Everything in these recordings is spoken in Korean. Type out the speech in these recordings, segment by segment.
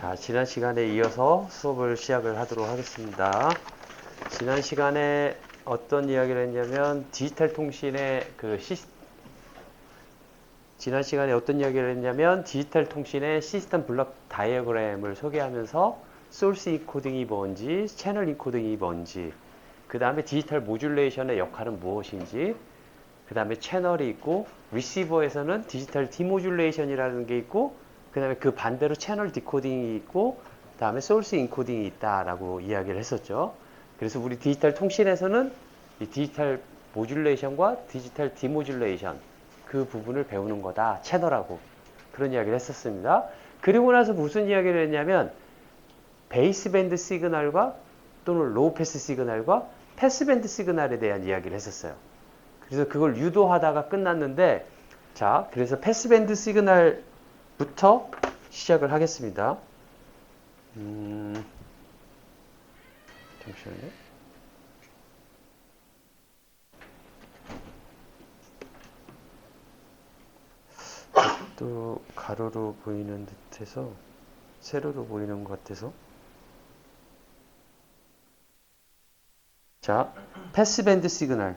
자, 지난 시간에 이어서 수업을 시작을 하도록 하겠습니다. 지난 시간에 어떤 이야기를 했냐면 디지털 통신의 디지털 통신의 시스템 블록 다이어그램을 소개하면서 소스 인코딩이 뭔지, 채널 인코딩이 뭔지, 그 다음에 디지털 모듈레이션의 역할은 무엇인지, 그 다음에 채널이 있고, 리시버에서는 디지털 디모듈레이션이라는 게 있고, 그 다음에 그 반대로 채널 디코딩이 있고, 그 다음에 소스 인코딩이 있다라고 이야기를 했었죠. 그래서 우리 디지털 통신에서는 이 디지털 모듈레이션과 디지털 디모듈레이션 그 부분을 배우는 거다. 채널하고. 그런 이야기를 했었습니다. 그리고 나서 무슨 이야기를 했냐면 베이스밴드 시그널과 또는 로우 패스 시그널과 패스밴드 시그널에 대한 이야기를 했었어요. 그래서 그걸 유도하다가 끝났는데, 자, 그래서 패스밴드 시그널부터 시작을 하겠습니다. 잠시만요. 또 가로로 보이는 듯해서 세로로 보이는 것 같아서. 자, 패스밴드 시그널.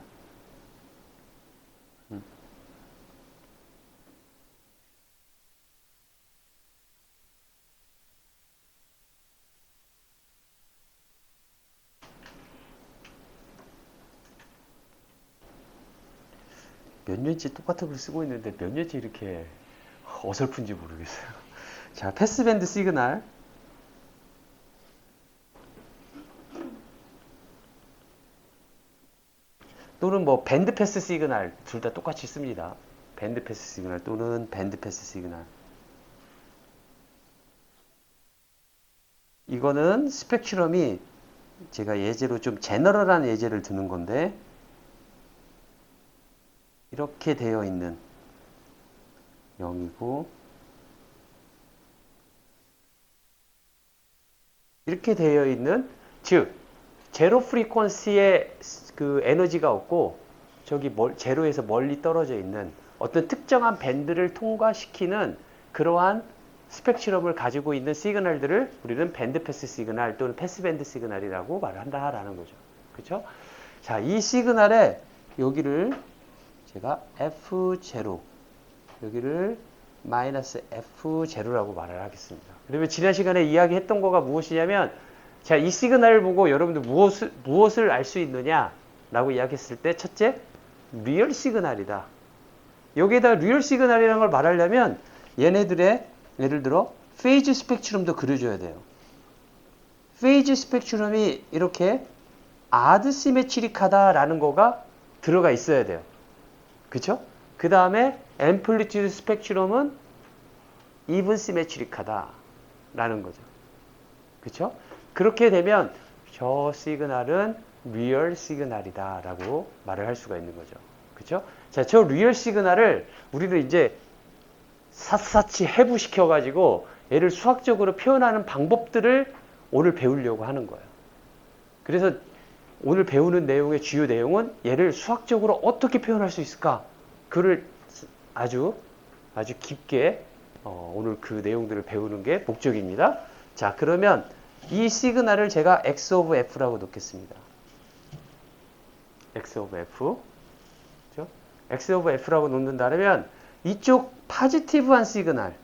몇 년째 똑같은 걸 쓰고 있는데 몇 년째 이렇게 어설픈지 모르겠어요. 자, 패스밴드 시그널. 또는 뭐 밴드 패스 시그널 둘 다 똑같이 씁니다. 밴드 패스 시그널 또는 밴드 패스 시그널. 이거는 스펙트럼이 제가 예제로 좀 제너럴한 예제를 드는 건데 이렇게 되어 있는 0이고 이렇게 되어 있는, 즉 제로 프리퀀시에 그 에너지가 없고 저기 제로에서 멀리 떨어져 있는 어떤 특정한 밴드를 통과시키는 그러한 스펙트럼을 가지고 있는 시그널들을 우리는 밴드 패스 시그널 또는 패스밴드 시그널이라고 말을 한다라는 거죠. 그렇죠? 자, 이 시그널에 여기를 제가 F0, 여기를 마이너스 F0라고 말을 하겠습니다. 그러면 지난 시간에 이야기했던 거가 무엇이냐면, 자, 이 시그널을 보고 여러분들 무엇을 알 수 있느냐 라고 이야기했을 때, 첫째, 리얼 시그널이다. 여기에다 리얼 시그널이라는 걸 말하려면 얘네들의 예를 들어 페이즈 스펙트럼도 그려줘야 돼요. 페이즈 스펙트럼이 이렇게 아드 시메트릭하다라는 거가 들어가 있어야 돼요. 그쵸? 그 다음에 앰플리튜드 스펙트럼은 이븐 시메트릭하다 라는 거죠. 그쵸? 그렇게 되면 저 시그널은 리얼 시그널이다 라고 말을 할 수가 있는 거죠. 그쵸? 자, 저 리얼 시그널을 우리는 이제 샅샅이 해부시켜 가지고 얘를 수학적으로 표현하는 방법들을 오늘 배우려고 하는 거예요. 그래서 오늘 배우는 내용의 주요 내용은 얘를 수학적으로 어떻게 표현할 수 있을까? 그를 아주 깊게 오늘 그 내용들을 배우는 게 목적입니다. 자, 그러면 이 시그널을 제가 X of F라고 놓겠습니다. X of F. 그렇죠? X of F라고 놓는다면 이쪽 파지티브한 시그널.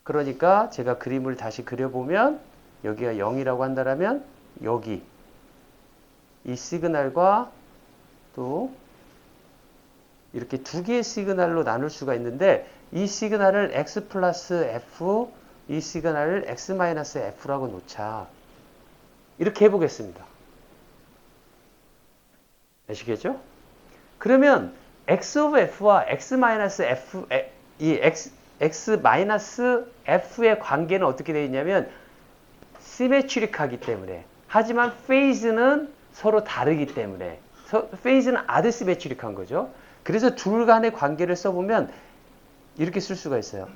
그러니까 제가 그림을 다시 그려보면 여기가 0이라고 한다면 여기 이 시그널과 또 이렇게 두 개의 시그널로 나눌 수가 있는데 이 시그널을 X 플러스 F, 이 시그널을 X 마이너스 F라고 놓자. 이렇게 해보겠습니다. 아시겠죠? 그러면 X of F와 X 마이너스 F, 이 X 마이너스 F의 관계는 어떻게 되어 있냐면 시메트릭하기 때문에, 하지만 페이즈는 서로 다르기 때문에, 페이즈는 아드시메트릭한 거죠. 그래서 둘 간의 관계를 써보면 이렇게 쓸 수가 있어요.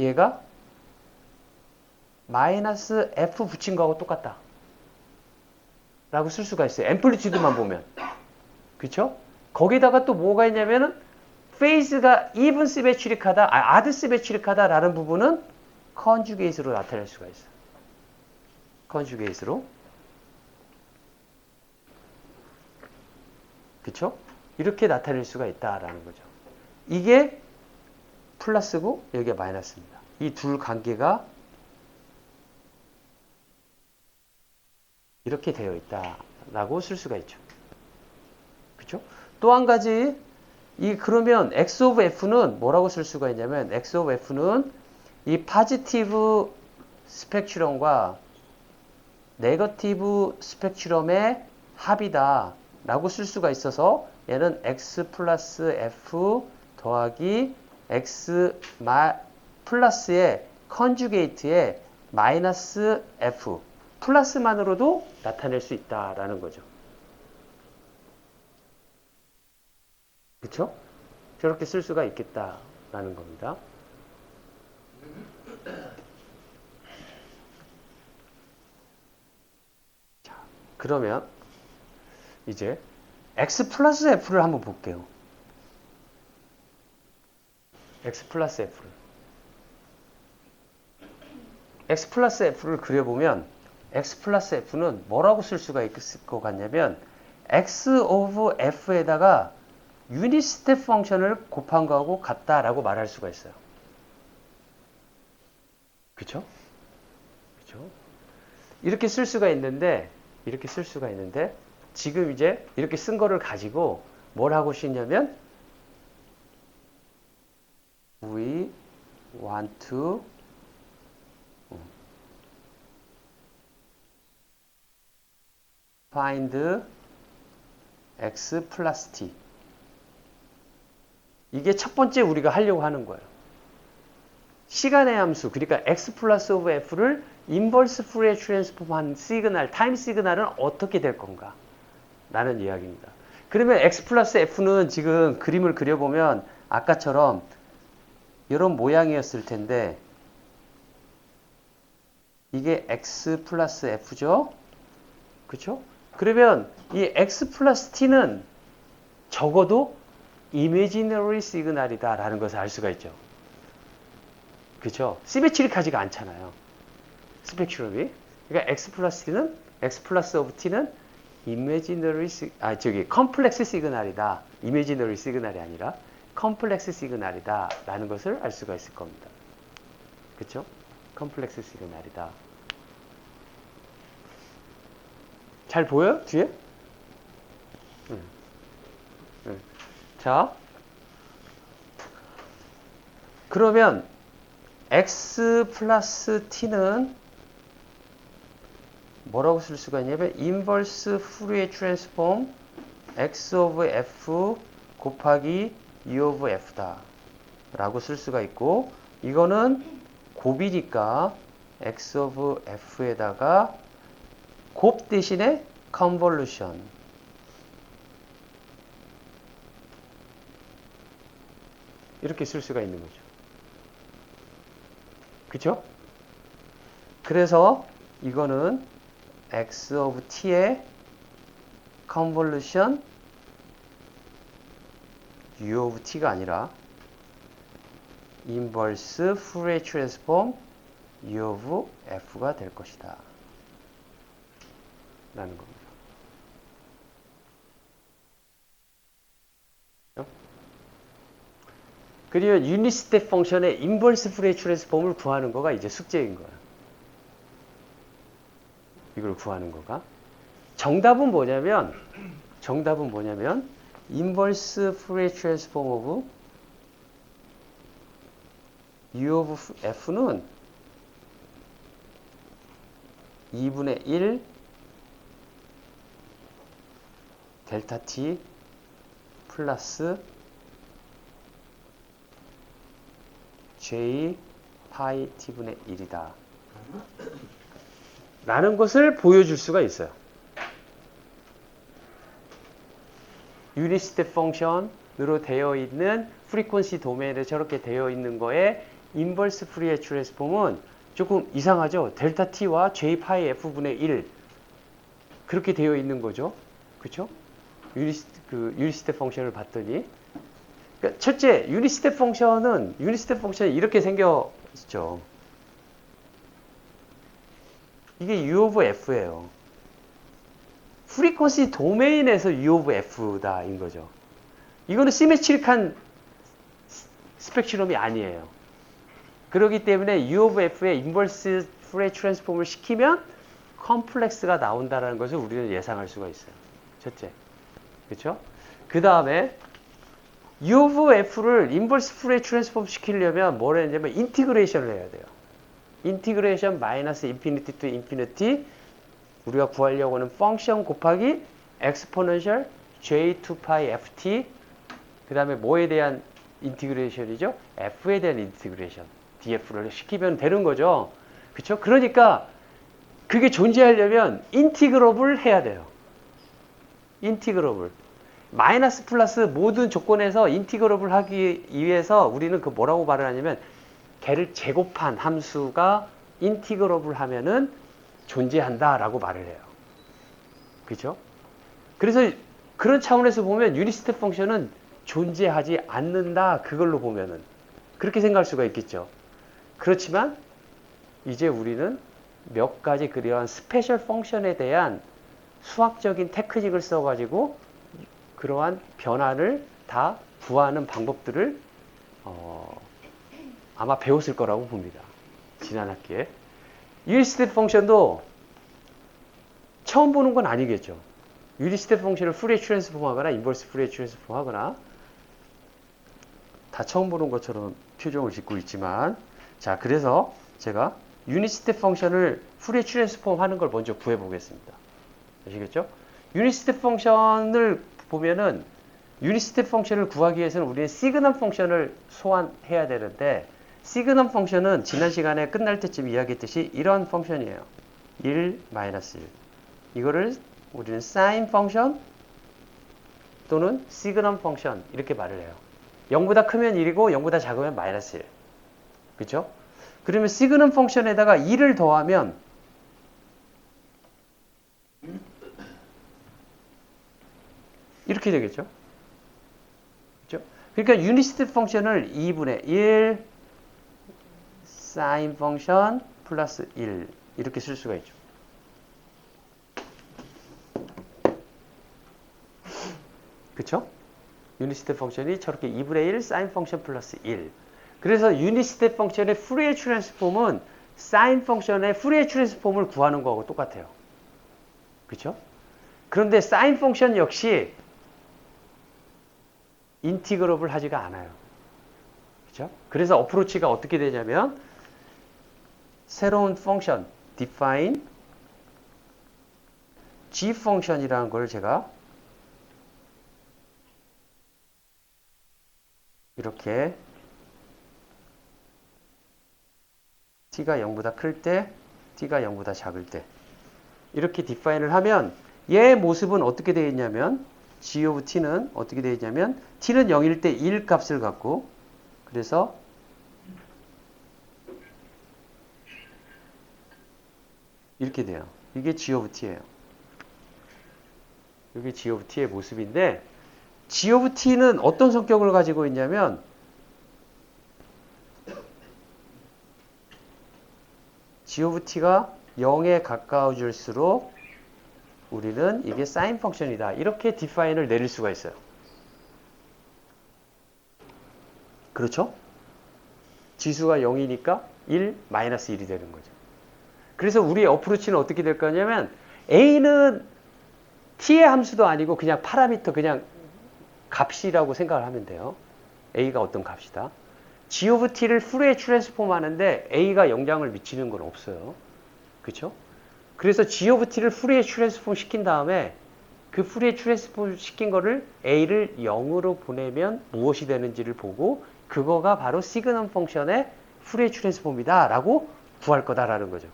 얘가 마이너스 F 붙인 거하고 똑같다 라고 쓸 수가 있어요. 앰플리튜드만 보면. 그쵸? 거기다가 또 뭐가 있냐면은 페이즈가 even 시메트릭하다, odd 시메트릭하다라는 부분은 컨주게이트로 나타낼 수가 있어. 컨주게이트로. 그쵸? 이렇게 나타낼 수가 있다라는 거죠. 이게 플러스고 여기가 마이너스입니다. 이 둘 관계가 이렇게 되어 있다라고 쓸 수가 있죠. 그쵸? 또 한 가지, 그러면 x of f는 뭐라고 쓸 수가 있냐면, x of f는 이 포지티브 스펙트럼과 네거티브 스펙트럼의 합이다 라고 쓸 수가 있어서, 얘는 x 플러스 f 더하기 x 플러스의 컨주게이트의 마이너스 f 플러스만으로도 나타낼 수 있다라는 거죠. 그쵸? 저렇게 쓸 수가 있겠다라는 겁니다. 자, 그러면 이제 x 플러스 f를 한번 볼게요. x 플러스 f를. x 플러스 f를 그려보면 x 플러스 f는 뭐라고 쓸 수가 있을 것 같냐면, x of f에다가 유닛 스텝 펑션을 곱한 거하고 같다라고 말할 수가 있어요. 그쵸? 그쵸? 이렇게 쓸 수가 있는데, 지금 이제 이렇게 쓴 거를 가지고 뭘 하고 싶냐면, we want to find x 플러스 t. 이게 첫 번째 우리가 하려고 하는 거예요. 시간의 함수, 그러니까 x 플러스 오브 f를 인버스 푸리에 트랜스폼한 시그널, 타임 시그널은 어떻게 될 건가? 라는 이야기입니다. 그러면 x 플러스 f는 지금 그림을 그려보면 아까처럼 이런 모양이었을 텐데, 이게 x 플러스 f죠? 그쵸? 그러면 이 x 플러스 t는 적어도 imaginary 시그널이다 라는 것을 알 수가 있죠. 그쵸? 시메트릭하지가 않잖아요. 스펙트럼이. 그러니까 x 플러스 오브 t는 imaginary, 컴플렉스 시그널이다. imaginary 시그널이 아니라 컴플렉스 시그널이다 라는 것을 알 수가 있을 겁니다. 그쵸? 컴플렉스 시그널이다. 잘 보여요? 뒤에? 자, 그러면 x 플러스 t는 뭐라고 쓸 수가 있냐면, 인버스 푸리에 트랜스폼 x of f 곱하기 e of f다 라고 쓸 수가 있고, 이거는 곱이니까 x of f에다가 곱 대신에 컨볼루션, 이렇게 쓸 수가 있는 거죠. 그쵸? 그래서 이거는 x of t의 컨볼루션 u of t가 아니라 인버스 푸리에 트랜스폼 u of f가 될 것이다 라는 겁니다. 그리고 유닛 스텝 펑션의 인버스 푸리에 트랜스폼을 구하는 거가 이제 숙제인 거야. 이걸 구하는 거가. 정답은 뭐냐면 인버스 푸리에 트랜스폼 오브 u of f는 2분의 1 델타 t 플러스 j 파이 t분의 1이다 라는 것을 보여줄 수가 있어요. 유닛 스텝 펑션으로 되어 있는 프리퀀시 도메인에 저렇게 되어 있는 거에 인버스 푸리에 트랜스폼은 조금 이상하죠? 델타 t와 j 파이 f분의 1 그렇게 되어 있는 거죠. 그쵸? 유닛 스텝 펑션을 봤더니. 그러니까 첫째, 유닛 스텝 펑션이 이렇게 생겼죠. 이게 U of F예요. 프리퀀시 도메인에서 U of F다인 거죠. 이거는 시메트릭한 스펙트럼이 아니에요. 그렇기 때문에 U of F의 인버스 푸리에 트랜스폼을 시키면 컴플렉스가 나온다는 것을 우리는 예상할 수가 있어요. 첫째. 그렇죠? 그 다음에 U of F를 인버스 푸리에 트랜스폼 시키려면 뭘 해야 되냐면 인티그레이션을 해야 돼요. 인티그레이션 마이너스 인피니티 투 인피니티 우리가 구하려고 하는 펑션 곱하기 엑스포넨셜 j2파이 ft 그 다음에 뭐에 대한 인티그레이션이죠? f에 대한 인티그레이션 df를 시키면 되는 거죠. 그쵸? 그러니까 그게 존재하려면 인티그러블 해야 돼요. 인티그러블. 마이너스 플러스 모든 조건에서 인티그러블 하기 위해서 우리는 그 뭐라고 말을 하냐면 걔를 제곱한 함수가 인티그러블 하면은 존재한다라고 말을 해요. 그죠? 그래서 그런 차원에서 보면 유닛 스텝 펑션은 존재하지 않는다. 그걸로 보면은 그렇게 생각할 수가 있겠죠. 그렇지만 이제 우리는 몇 가지 그러한 스페셜 펑션에 대한 수학적인 테크닉을 써가지고 그러한 변화를 다 구하는 방법들을 아마 배웠을 거라고 봅니다. 지난 학기에. 유닛 스텝 펑션도 처음 보는 건 아니겠죠. 유닛 스텝 펑션을 푸리에 트랜스폼 하거나 인버스 푸리에 트랜스폼 하거나 다 처음 보는 것처럼 표정을 짓고 있지만 자 그래서 제가 유닛 스텝 펑션을 푸리에 트랜스폼 하는 걸 먼저 구해 보겠습니다. 아시겠죠? 유닛 스텝 펑션을 보면은 유닛 스텝 펑션을 구하기 위해서는 우리는 시그넘 펑션을 소환해야 되는데 시그넘 펑션은 지난 시간에 끝날 때쯤 이야기했듯이 이런 펑션이에요. 1, 마이너스 1. 이거를 우리는 사인 펑션 또는 시그넘 펑션 이렇게 말을 해요. 0보다 크면 1이고 0보다 작으면 마이너스 1. 그죠? 그러면 시그넘 펑션에다가 2를 더하면 이렇게 되겠죠? 그죠? 그러니까 유닛 스텝 펑션을 2분의 1 사인 펑션 플러스 1 이렇게 쓸 수가 있죠. 그쵸? 유닛 스텝 펑션이 저렇게 2분의 1 사인 펑션 플러스 1. 그래서 유닛 스텝 펑션의 푸리에 트랜스폼은 사인 펑션의 푸리에 트랜스폼을 구하는 거하고 똑같아요. 그쵸? 그런데 사인 펑션 역시 인티그러블 하지가 않아요. 그쵸? 그래서 어프로치가 어떻게 되냐면 새로운 펑션 define g 펑션이라는 걸 제가 이렇게 t가 0보다 클 때, t가 0보다 작을 때 이렇게 define을 하면 얘의 모습은 어떻게 되어 있냐면 g of t는 어떻게 되어 있냐면 t는 0일 때 1 값을 갖고 그래서 이렇게 돼요. 이게 g of t예요. 이게 g of t의 모습인데 g of t는 어떤 성격을 가지고 있냐면 g of t가 0에 가까워질수록 우리는 이게 사인 펑션이다. 이렇게 디파인을 내릴 수가 있어요. 그렇죠? 지수가 0이니까 1, 마이너스 1이 되는 거죠. 그래서 우리의 어프로치는 어떻게 될 거냐면 A는 T의 함수도 아니고 그냥 파라미터 그냥 값이라고 생각을 하면 돼요. A가 어떤 값이다. G of T를 푸리에 트랜스폼 하는데 A가 영향을 미치는 건 없어요. 그렇죠? 그래서 G of T를 푸리에 트랜스폼 시킨 다음에 그 푸리에 트랜스폼 시킨 거를 A를 0으로 보내면 무엇이 되는지를 보고 그거가 바로 시그넘 펑션의 푸리에 트랜스폼이다 라고 구할 거다라는 거죠.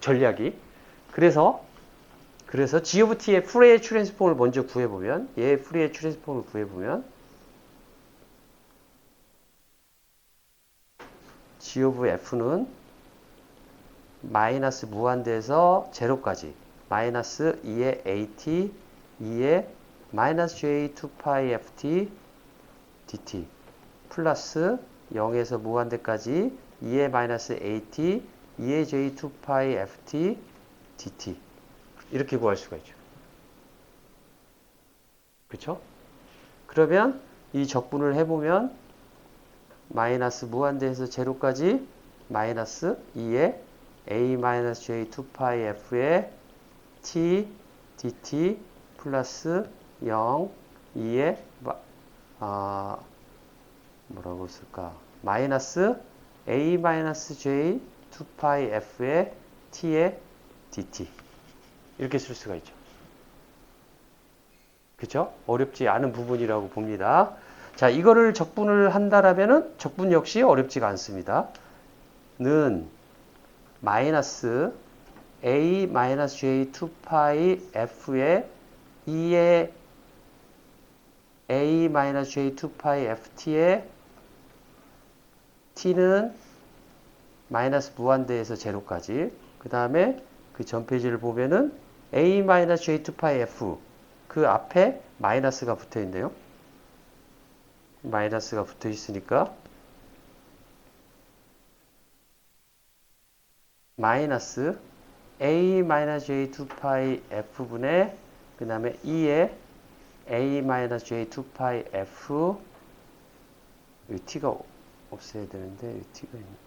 전략이. 그래서 G of T의 푸리에 트랜스폼을 먼저 구해보면 얘의 푸리에 트랜스폼을 구해보면 G of F는 마이너스 무한대에서 제로까지 마이너스 2의 AT 2의 마이너스 J 2파이 FT dt 플러스 0에서 무한대까지 2의 마이너스 at 2의 j 2파이 ft dt 이렇게 구할 수가 있죠. 그쵸? 그러면 이 적분을 해보면 마이너스 무한대에서 제로까지 마이너스 2의 a 마이너스 j 2파이 f의 t dt 플러스 0 2의 뭐라고 쓸까? 마이너스 a 마이너스 j 2파이 f의 t의 dt 이렇게 쓸 수가 있죠. 그쵸? 어렵지 않은 부분이라고 봅니다. 자, 이거를 적분을 한다라면은 적분 역시 어렵지가 않습니다. 는 마이너스 a 마이너스 j 2파이 f의 2의 a 마이너스 j 2파이 ft의 t는 마이너스 무한대에서 제로까지 그 다음에 그 전 페이지를 보면은 a 마이너스 j 2파이 f 그 앞에 마이너스가 붙어 있네요. 마이너스가 붙어 있으니까 마이너스 a 마이너스 j 2파이 f분의 그 다음에 2의 a 마이너스 j 2파이 f 여기 t가 없애야 되는데 여기 t가 있네.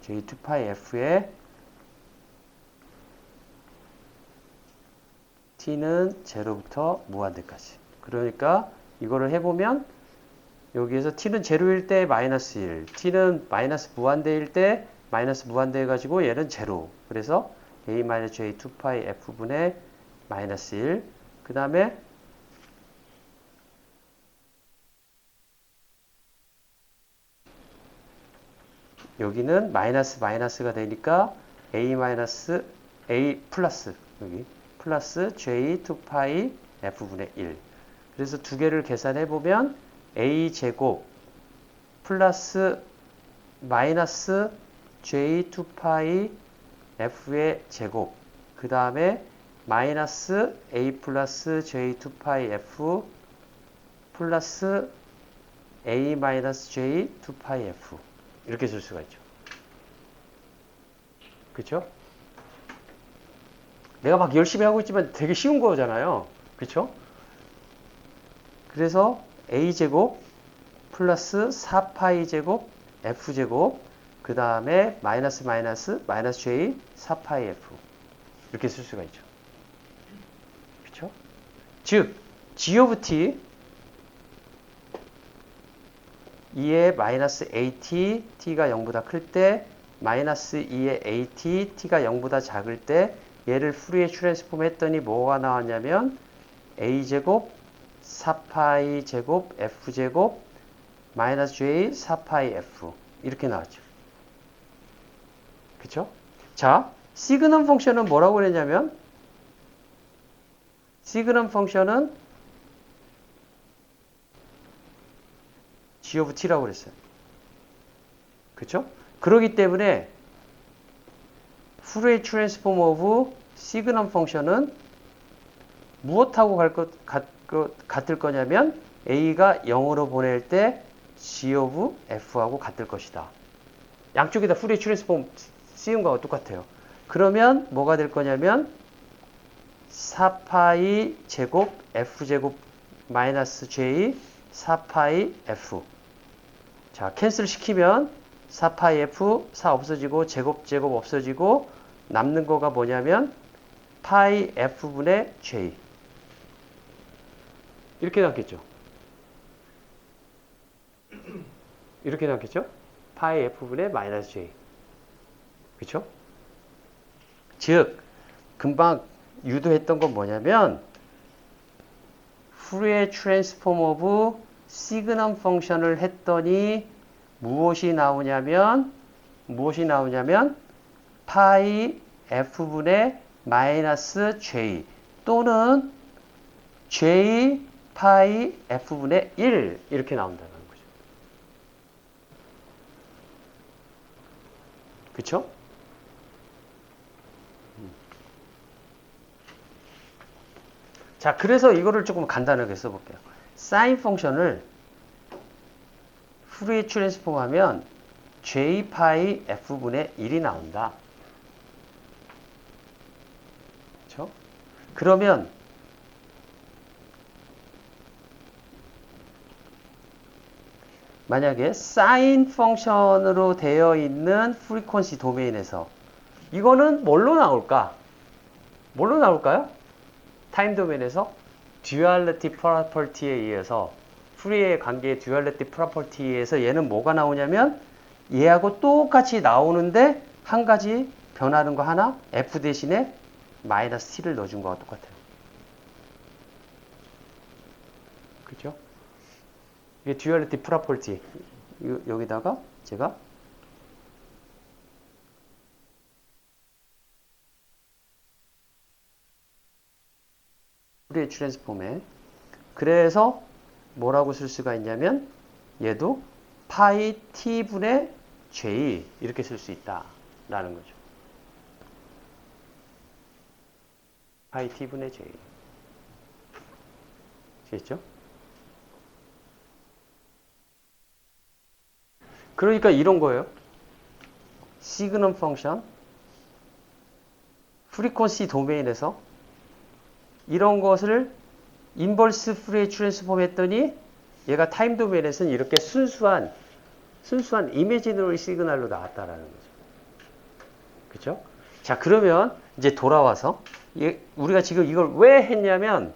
j2파이 f의 t는 0부터 무한대까지. 그러니까 이거를 해보면 여기에서 t는 0일 때 마이너스 1, t는 마이너스 무한대일 때 마이너스 무한대 해가지고 얘는 0. 그래서 a 마이너스 j 2파이 f분의 마이너스 1. 그 다음에 여기는 마이너스 마이너스가 되니까 a 마이너스 a 플러스 여기 플러스 j 2파이 f분의 1. 그래서 두 개를 계산해 보면 a 제곱 플러스 마이너스 j 2파이 f의 제곱 그 다음에 마이너스 a 플러스 j 2파이 f 플러스 a 마이너스 j 2파이 f 이렇게 쓸 수가 있죠. 그쵸? 내가 막 열심히 하고 있지만 되게 쉬운 거잖아요. 그쵸? 그래서 a제곱 플러스 4파이 제곱 f제곱 그 다음에 마이너스 마이너스 마이너스 j 4파이 f 이렇게 쓸 수가 있죠. 그쵸? 즉 g of t 2의 마이너스 at t가 0보다 클 때 마이너스 2의 at t가 0보다 작을 때 얘를 푸리에 트랜스폼 했더니 뭐가 나왔냐면 a제곱 4파이 제곱 f제곱 마이너스 j 4파이 f 이렇게 나왔죠. 그쵸? 자, 시그넘 펑션은 뭐라고 그랬냐면 시그넘 펑션은 g of t라고 그랬어요. 그쵸? 그렇기 때문에 푸리에 트랜스폼 오브 시그넘 펑션은 무엇하고 같을 거냐면 a가 0으로 보낼 때 g of f하고 같을 것이다. 양쪽에다 푸리에 트랜스폼 씌운 거하고 똑같아요. 그러면 뭐가 될 거냐면 4파이 제곱 f제곱 마이너스 j 4파이 f 자 캔슬 시키면 4파이 f 4 없어지고 제곱 없어지고 남는 거가 뭐냐면 파이 f분의 j 이렇게 남겠죠. 이렇게 남겠죠. 파이 f분의 마이너스 j 그쵸? 즉 금방 유도했던 건 뭐냐면 푸리에 트랜스폼 오브 시그넘 펑션을 했더니 무엇이 나오냐면 파이 f분의 마이너스 j 또는 j 파이 f분의 1 이렇게 나온다는 거죠. 그쵸? 자, 그래서 이거를 조금 간단하게 써볼게요. 사인 펑션을 푸리에 트랜스폼 하면 j 파이 f분의 1이 나온다. 그쵸? 그러면 만약에 사인 펑션으로 되어 있는 프리퀀시 도메인에서 이거는 뭘로 나올까? 뭘로 나올까요? 타임 도메인에서 듀얼리티 프로퍼티에 의해서 프리의 관계의 듀얼리티 프로퍼티에 의해서 얘는 뭐가 나오냐면 얘하고 똑같이 나오는데 한 가지 변하는 거 하나 f 대신에 마이너스 t를 넣어준 거와 똑같아요. 그죠? 이게 듀얼리티 프로퍼티. 여기다가 제가 프리의 트랜스폼에 그래서 뭐라고 쓸 수가 있냐면 얘도 파이 t분의 j 이렇게 쓸 수 있다라는 거죠. 파이 t분의 j. 아시겠죠? 그러니까 이런 거예요. 시그넘 펑션 프리퀀시 도메인에서 이런 것을 인버스 프리에 트랜스폼 했더니 얘가 타임 도메인에서는 이렇게 순수한 이미지너리 시그널로 나왔다라는 거죠. 그죠? 자, 그러면 이제 돌아와서 우리가 지금 이걸 왜 했냐면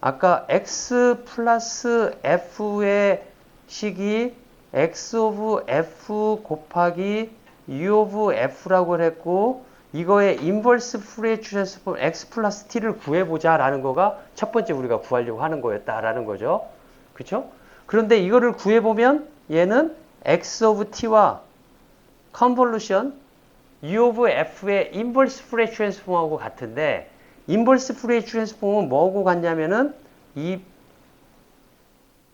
아까 x 플러스 f의 식이 x 오브 f 곱하기 u 오브 f라고 했고 이거의 인버스 프리에 트랜스폼 x 플러스 t를 구해보자 라는 거가 첫 번째 우리가 구하려고 하는 거였다라는 거죠. 그쵸? 그런데 이거를 구해보면 얘는 x 오브 t와 컨볼루션 u 오브 f의 인버스 프리에 트랜스폼하고 같은데 인버스 프리에 트랜스폼은 뭐하고 같냐면은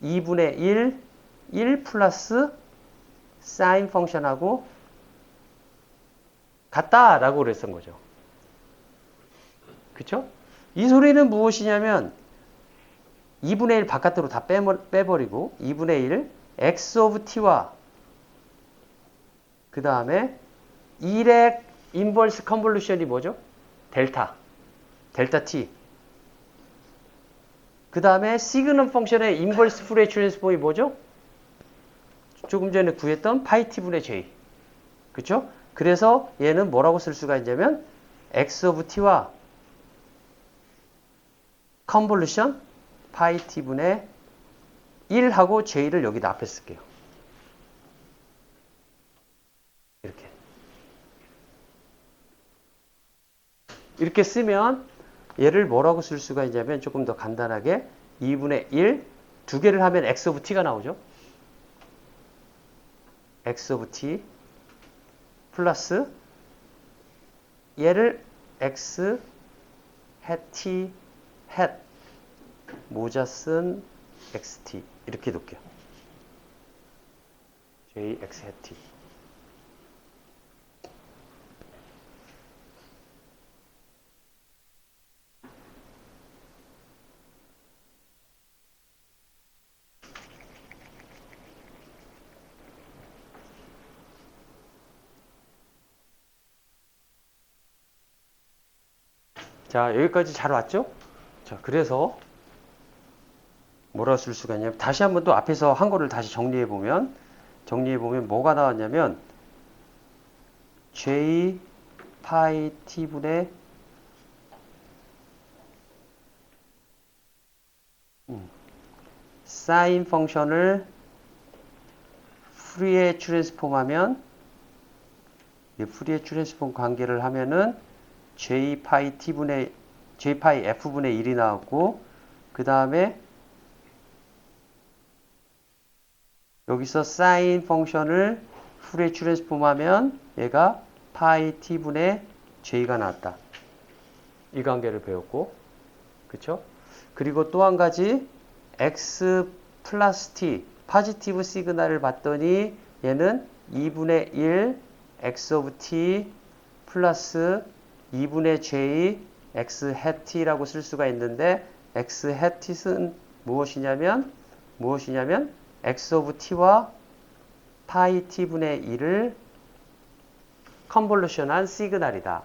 2분의 1 플러스 사인 펑션하고 같다라고 그랬던 거죠. 그쵸? 이 소리는 무엇이냐면 2분의 1 바깥으로 다 빼버리고 2분의 1 x 오브 t와 그 다음에 1의 인버스 컨볼루션이 뭐죠? 델타 t. 그 다음에 시그넘 펑션의 인버스 프리에 트랜스폼이 뭐죠? 조금 전에 구했던 파이 t분의 j. 그쵸? 그래서 얘는 뭐라고 쓸 수가 있냐면 x 오브 t와 컨볼루션 파이 t분의 1하고 j를 여기다 앞에 쓸게요. 이렇게 쓰면 얘를 뭐라고 쓸 수가 있냐면 조금 더 간단하게 2분의 1 두 개를 하면 x 오브 t가 나오죠. x 오브 t 플러스 얘를 x hat t hat 모자 쓴 xt 이렇게 놓을게요. j x hat t. 자, 여기까지 잘 왔죠? 자, 그래서 뭐라고 쓸 수가 있냐면 다시 한번 또 앞에서 한 거를 다시 정리해 보면 뭐가 나왔냐면 j 파이 t분의 사인 펑션을 프리에 트랜스폼하면 이 프리에 트랜스폼 관계를 하면은 j 파이 f분의 1이 나왔고 그 다음에 여기서 사인 펑션을 프리에 트랜스폼하면 얘가 파이 t분의 j가 나왔다. 이 관계를 배웠고 그쵸? 그리고 또 한 가지 x 플러스 t 포지티브 시그널을 봤더니 얘는 2분의 1 x of t 플러스 2분의 j x hat t라고 쓸 수가 있는데 x hat t는 무엇이냐면 x of t와 파이 t분의 1을 컨볼루션한 시그널이다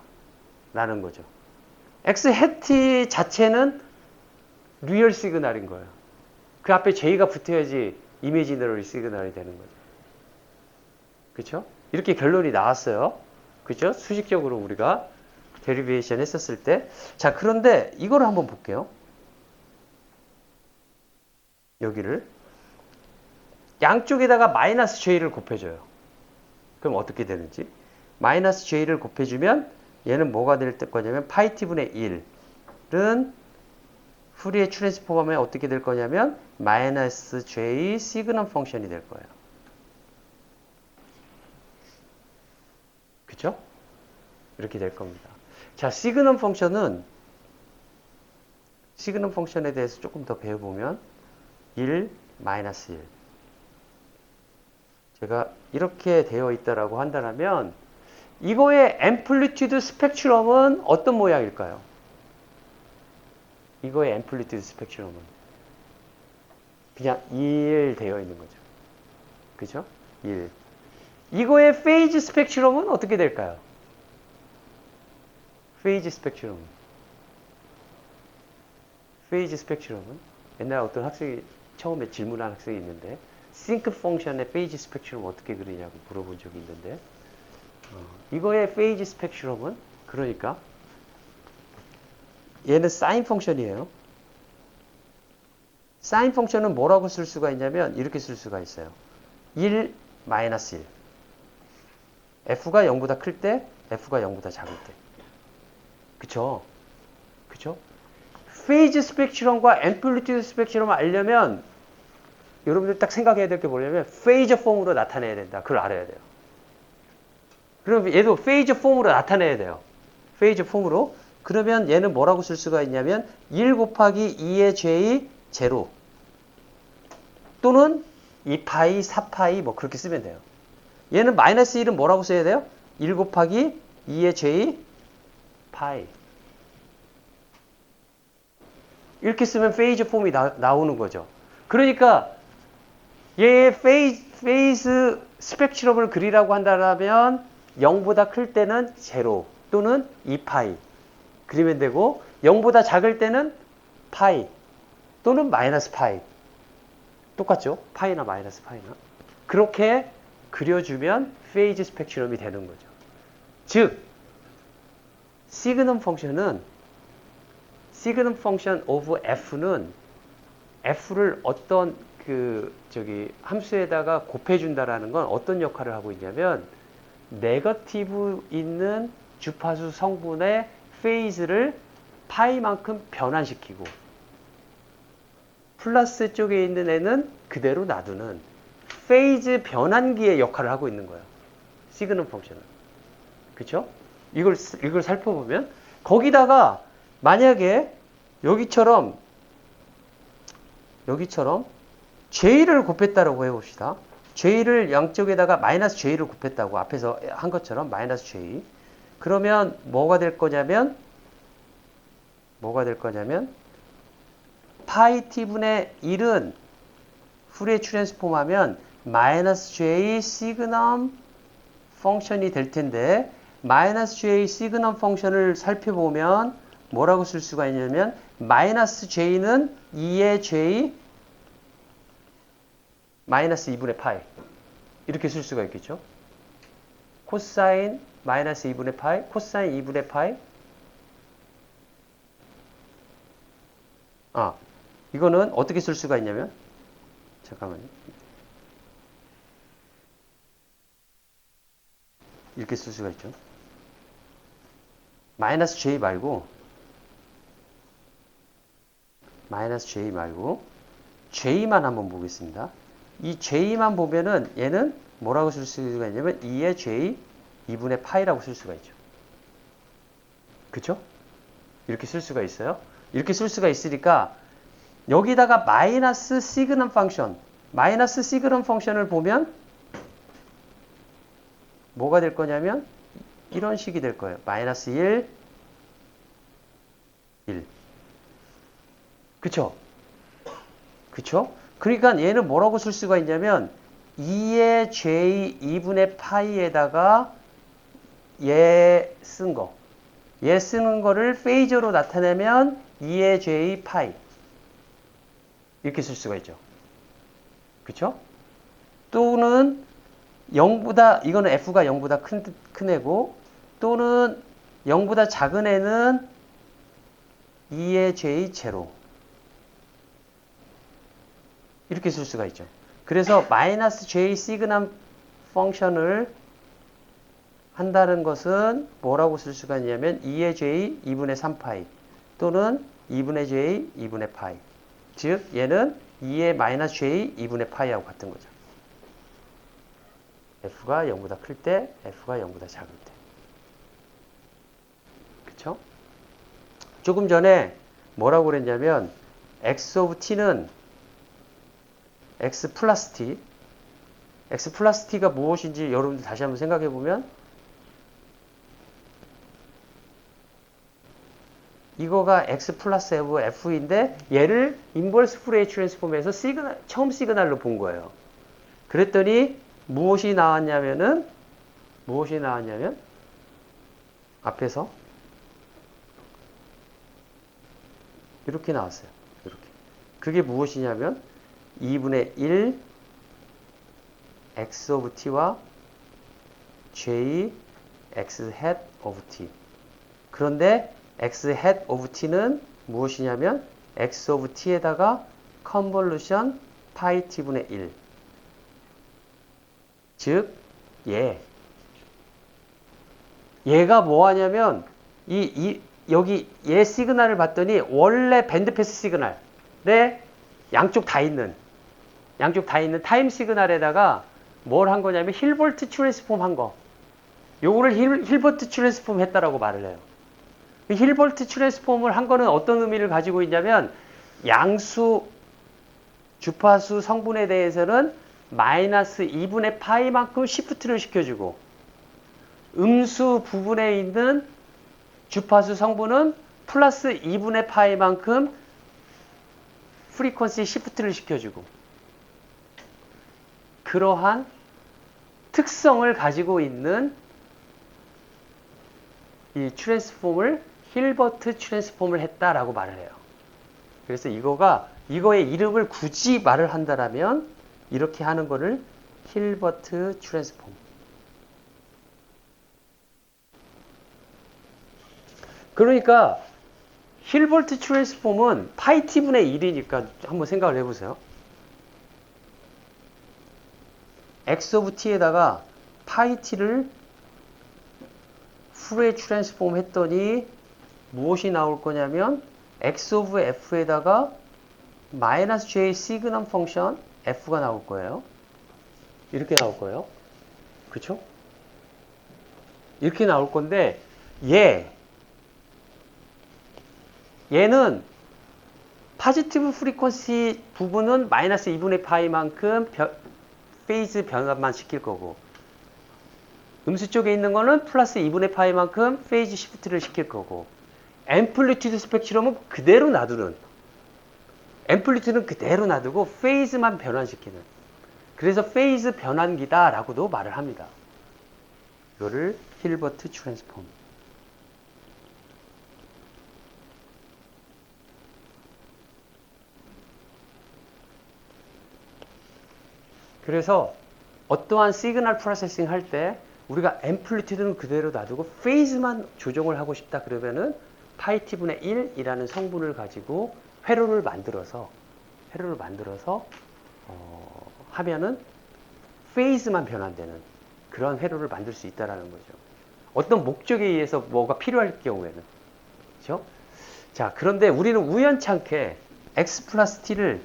라는 거죠. x hat t 자체는 리얼 시그널인 거예요. 그 앞에 j가 붙어야지 이미지너리 시그널이 되는 거죠. 그렇죠? 이렇게 결론이 나왔어요. 그렇죠? 수식적으로 우리가 데리베이션 했었을 때. 자, 그런데 이거를 한번 볼게요. 여기를 양쪽에다가 마이너스 j를 곱해줘요. 그럼 어떻게 되는지. 마이너스 j를 곱해주면 얘는 뭐가 될 거냐면 파이 t분의 1은 후리에 트랜스폼하면 어떻게 될 거냐면 마이너스 j 시그넘 펑션이 될 거예요. 그쵸? 이렇게 될 겁니다. 자, 시그넘 펑션에 대해서 조금 더 배워보면 1, 마이너스 1. 제가 이렇게 되어 있다라고 한다면 이거의 앰플리튜드 스펙트럼은 어떤 모양일까요? 이거의 앰플리튜드 스펙트럼은 그냥 1 되어 있는 거죠. 그죠? 1. 이거의 페이즈 스펙트럼은 어떻게 될까요? 페이즈 스펙트럼은 옛날 어떤 학생이 처음에 질문한 학생이 있는데 싱크 펑션의 페이즈 스펙트럼 어떻게 그리냐고 물어본 적이 있는데 이거의 페이즈 스펙트럼은 그러니까 얘는 사인 펑션이에요. 사인 펑션은 뭐라고 쓸 수가 있냐면 이렇게 쓸 수가 있어요. 1, 마이너스 1. f가 0보다 클 때, f가 0보다 작을 때. 그쵸? 페이즈 스펙트럼과 앰플리튜드 스펙트럼을 알려면 여러분들 딱 생각해야 될 게 뭐냐면 페이저 폼으로 나타내야 된다. 그걸 알아야 돼요. 그럼 얘도 페이저 폼으로 나타내야 돼요. 페이저 폼으로. 그러면 얘는 뭐라고 쓸 수가 있냐면 1 곱하기 2의 j 제로 또는 2파이, 4파이 뭐 그렇게 쓰면 돼요. 얘는 마이너스 1은 뭐라고 써야 돼요? 1 곱하기 2의 j 파이. 이렇게 쓰면 페이즈 폼이 나오는 거죠. 그러니까 얘의 페이즈 스펙트럼을 그리라고 한다면 0보다 클 때는 제로 또는 2파이 그리면 되고 0보다 작을 때는 파이 또는 마이너스 파이. 똑같죠? 파이나 마이너스 파이나. 그렇게 그려주면 페이즈 스펙트럼이 되는 거죠. 즉 시그넘 펑션 오브 f는 f를 어떤 함수에다가 곱해준다라는 건 어떤 역할을 하고 있냐면 네거티브 있는 주파수 성분의 페이즈를 파이만큼 변환시키고 플러스 쪽에 있는 애는 그대로 놔두는 페이즈 변환기의 역할을 하고 있는 거예요. 시그넘 펑션은. 그쵸? 이걸 살펴보면 거기다가 만약에 여기처럼 j를 곱했다라고 해봅시다. j를 양쪽에다가 마이너스 j를 곱했다고 앞에서 한 것처럼 마이너스 j. 그러면 뭐가 될 거냐면 파이 t분의 1은 후리에 트랜스폼하면 마이너스 j 시그넘 펑션이 될 텐데 마이너스 j 시그넘 펑션을 살펴보면 뭐라고 쓸 수가 있냐면 마이너스 j는 2의 j 마이너스 2분의 파이 이렇게 쓸 수가 있겠죠. 코사인 마이너스 2분의 파이 코사인 2분의 파이 이거는 어떻게 쓸 수가 있냐면 잠깐만요. 이렇게 쓸 수가 있죠. 마이너스 j 말고 j만 한번 보겠습니다. 이 j만 보면은 얘는 뭐라고 쓸 수가 있냐면 2의 j 2분의 파이라고 쓸 수가 있죠. 그쵸? 이렇게 쓸 수가 있어요. 이렇게 쓸 수가 있으니까 여기다가 마이너스 시그넘 펑션을 보면 뭐가 될 거냐면 이런 식이 될 거예요. 마이너스 1, 1. 그쵸? 그쵸? 그러니까 얘는 뭐라고 쓸 수가 있냐면 2의 j 2분의 파이에다가 얘 쓴 거. 얘 쓰는 거를 페이저로 나타내면 2의 j 파이. 이렇게 쓸 수가 있죠. 그쵸? 또는 0보다, 이거는 f가 0보다 큰 애고, 또는 0보다 작은 애는 2의 j 제로. 이렇게 쓸 수가 있죠. 그래서 마이너스 j 시그넘 펑션을 한다는 것은 뭐라고 쓸 수가 있냐면 2의 j 2분의 3파이 또는 2분의 j 2분의 파이. 즉 얘는 2의 마이너스 j 2분의 파이하고 같은 거죠. f가 0보다 클 때, f가 0보다 작을 때. 그쵸? 조금 전에 뭐라고 그랬냐면 x of t는 x 플러스 t, x 플러스 t가 무엇인지 여러분들 다시 한번 생각해 보면 이거가 x 플러스 f인데 얘를 인버스 푸리에 트랜스폼에서 처음 시그널로 본 거예요. 그랬더니 무엇이 나왔냐면 앞에서 이렇게 나왔어요. 이렇게. 그게 무엇이냐면 2분의 1 x of t와 j x hat of t. 그런데 x hat of t는 무엇이냐면 x of t에다가 컨볼루션 파이 t분의 1. 즉 얘가 뭐 하냐면 여기 얘 시그널을 봤더니 원래 밴드패스 시그널에 양쪽 다 있는 타임 시그널에다가 뭘 한 거냐면 힐버트 트랜스폼 한 거. 요거를 힐버트 트랜스폼 했다라고 말을 해요. 힐버트 트랜스폼을 한 거는 어떤 의미를 가지고 있냐면 양수 주파수 성분에 대해서는 마이너스 2분의 파이만큼 시프트를 시켜주고 음수 부분에 있는 주파수 성분은 플러스 2분의 파이만큼 프리퀀시 시프트를 시켜주고 그러한 특성을 가지고 있는 이 트랜스폼을 힐버트 트랜스폼을 했다라고 말을 해요. 그래서 이거의 이름을 굳이 말을 한다라면 이렇게 하는 거를 힐버트 트랜스폼. 그러니까 힐버트 트랜스폼은 파이 t분의 1이니까 한번 생각을 해보세요. x of t에다가 파이 t를 푸레 트랜스폼 했더니 무엇이 나올 거냐면 x of f에다가 마이너스 j 시그넘 펑션 f가 나올 거예요. 이렇게 나올 거예요. 그쵸? 이렇게 나올 건데 얘는 파지티브 프리퀀시 부분은 마이너스 2분의 파이만큼 페이즈 변화만 시킬 거고 음수 쪽에 있는 거는 플러스 2분의 파이만큼 페이즈 시프트를 시킬 거고 앰플리튜드 스펙트럼은 그대로 놔두는 앰플리튜드는 그대로 놔두고 페이즈만 변환시키는 그래서 페이즈 변환기다 라고도 말을 합니다. 이거를 힐버트 트랜스폼. 그래서 어떠한 시그널 프로세싱 할 때 우리가 앰플리튜드는 그대로 놔두고 페이즈만 조정을 하고 싶다 그러면은 파이 t분의 1이라는 성분을 가지고 회로를 만들어서 하면은 페이즈만 변환되는 그런 회로를 만들 수 있다라는 거죠. 어떤 목적에 의해서 뭐가 필요할 경우에는. 그렇죠? 자, 그런데 우리는 우연찮게 x 플러스 t를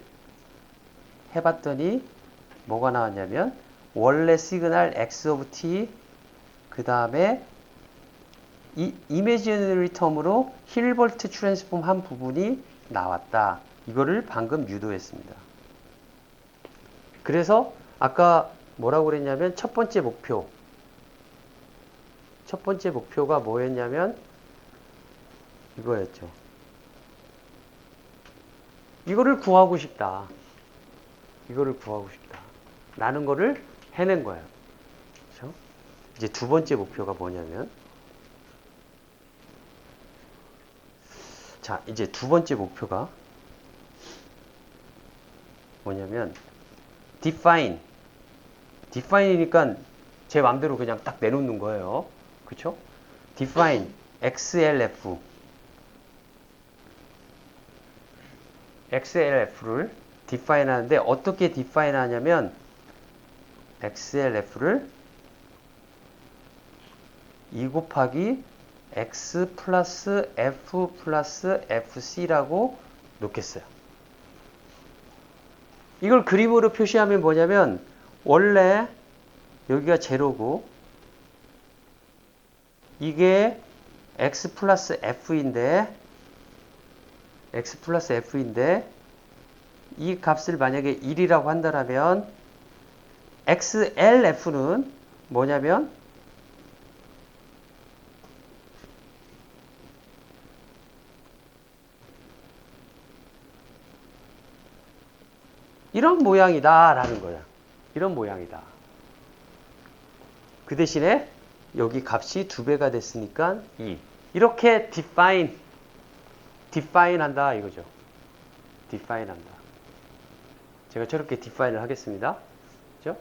해봤더니 뭐가 나왔냐면 원래 시그널 x of t 그 다음에 이 이미지너리 텀으로 힐버트 트랜스폼 한 부분이 나왔다. 이거를 방금 유도했습니다. 그래서 아까 뭐라고 그랬냐면 첫 번째 목표 첫 번째 목표가 뭐였냐면 이거였죠. 이거를 구하고 싶다. 이거를 구하고 싶다. 라는 거를 해낸 거예요. 그렇죠? 이제 두 번째 목표가 뭐냐면 자, 이제 두 번째 목표가 뭐냐면 define이니까 제 마음대로 그냥 딱 내놓는 거예요. 그쵸? define XLF를 define 하는데 어떻게 define 하냐면 XLF를 2 곱하기 X 플러스 F 플러스 FC라고 놓겠어요. 이걸 그림으로 표시하면 뭐냐면 원래 여기가 제로고 이게 X 플러스 F인데 이 값을 만약에 1이라고 한다면 XLF는 뭐냐면 이런 모양이다 라는 거야. 이런 모양이다. 그 대신에 여기 값이 2배가 됐으니까 2. 이렇게 define 한다 이거죠. define 한다. 제가 저렇게 define을 하겠습니다. 그죠?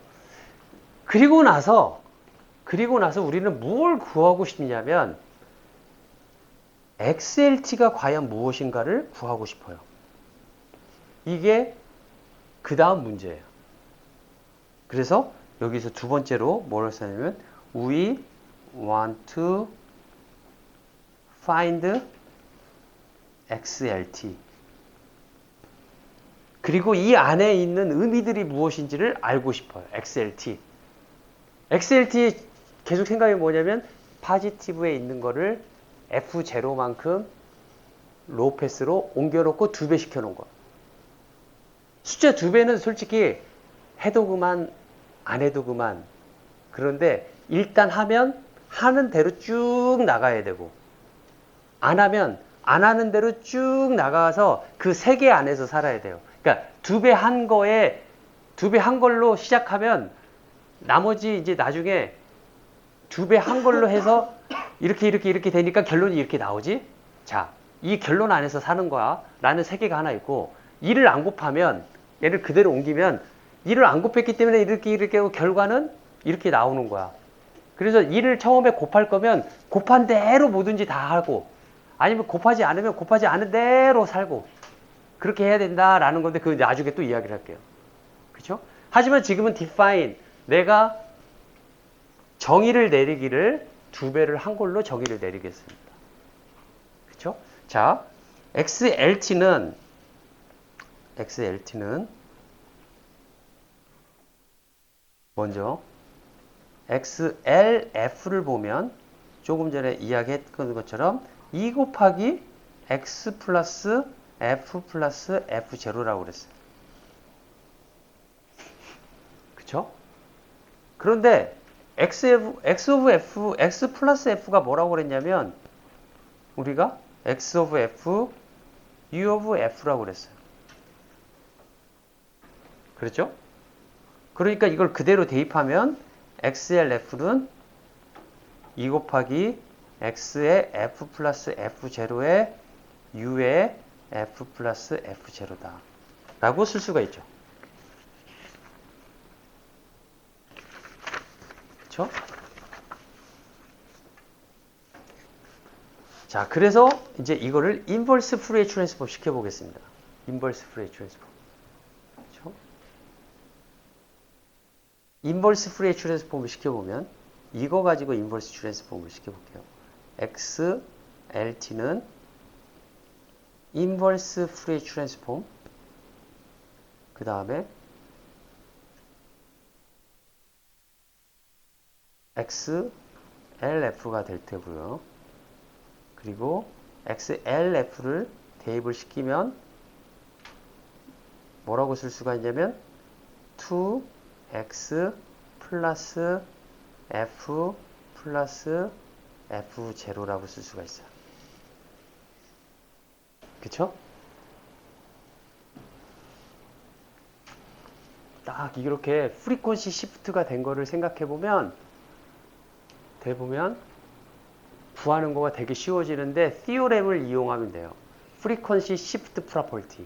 그리고 나서 우리는 뭘 구하고 싶냐면 XLT가 과연 무엇인가를 구하고 싶어요. 이게 그 다음 문제예요. 그래서 여기서 두 번째로 뭐를 쓰냐면 we want to find XLT. 그리고 이 안에 있는 의미들이 무엇인지를 알고 싶어요. XLT 계속 생각이 뭐냐면 파지티브에 있는 거를 F0만큼 로우 패스로 옮겨놓고 2배 시켜놓은 거. 숫자 2배는 솔직히 해도 그만 안 해도 그만. 그런데 일단 하는 대로 쭉 나가야 되고 안 하면 안 하는 대로 쭉 나가서 그 3개 안에서 살아야 돼요. 그러니까 2배 한 걸로 시작하면 나머지 이제 나중에 2배 한 걸로 해서 이렇게 되니까 결론이 이렇게 나오지. 자, 이 결론 안에서 사는 거야 라는 3개가 하나 있고 2를 안 곱하면 얘를 그대로 옮기면 2를 안 곱했기 때문에 이렇게 하고 결과는 이렇게 나오는 거야. 그래서 2를 처음에 곱할 거면 곱한 대로 뭐든지 다 하고 아니면 곱하지 않으면 곱하지 않은 대로 살고 그렇게 해야 된다라는 건데 그건 나중에 또 이야기를 할게요. 그렇죠? 하지만 지금은 define 내가 정의를 내리기를 2배를 한 걸로 정의를 내리겠습니다. 그렇죠? 자, XLT는 먼저 XLF를 보면 조금 전에 이야기했던 것처럼 2 곱하기 X 플러스 F 플러스 F0라고 그랬어요. 그쵸? 그런데 X 플러스 F가 뭐라고 그랬냐면 우리가 X of F, U of F라고 그랬어요. 그렇죠? 그러니까 이걸 그대로 대입하면 XLF는 2 곱하기 X의 F 플러스 F0의 U의 F 플러스 F0다. 라고 쓸 수가 있죠. 그렇죠? 자, 그래서 이제 이거를 인버스 푸리에 트랜스폼 시켜보겠습니다. 인버스 푸리에 트랜스폼. 그렇죠? 인버스 푸리에 트랜스폼을 시켜보면 이거 가지고 인버스 트랜스폼을 시켜볼게요. XLT는 인버스 푸리에 트랜스폼 그 다음에 XLF가 될 테고요. 그리고 XLF를 대입을 시키면 뭐라고 쓸 수가 있냐면 2X 플러스 F 플러스 F0라고 쓸 수가 있어요. 그쵸? 딱 이렇게 프리퀀시 시프트가 된 거를 생각해 보면 구하는 거가 되게 쉬워지는데 티오렘을 이용하면 돼요. 프리퀀시 시프트 프로퍼티.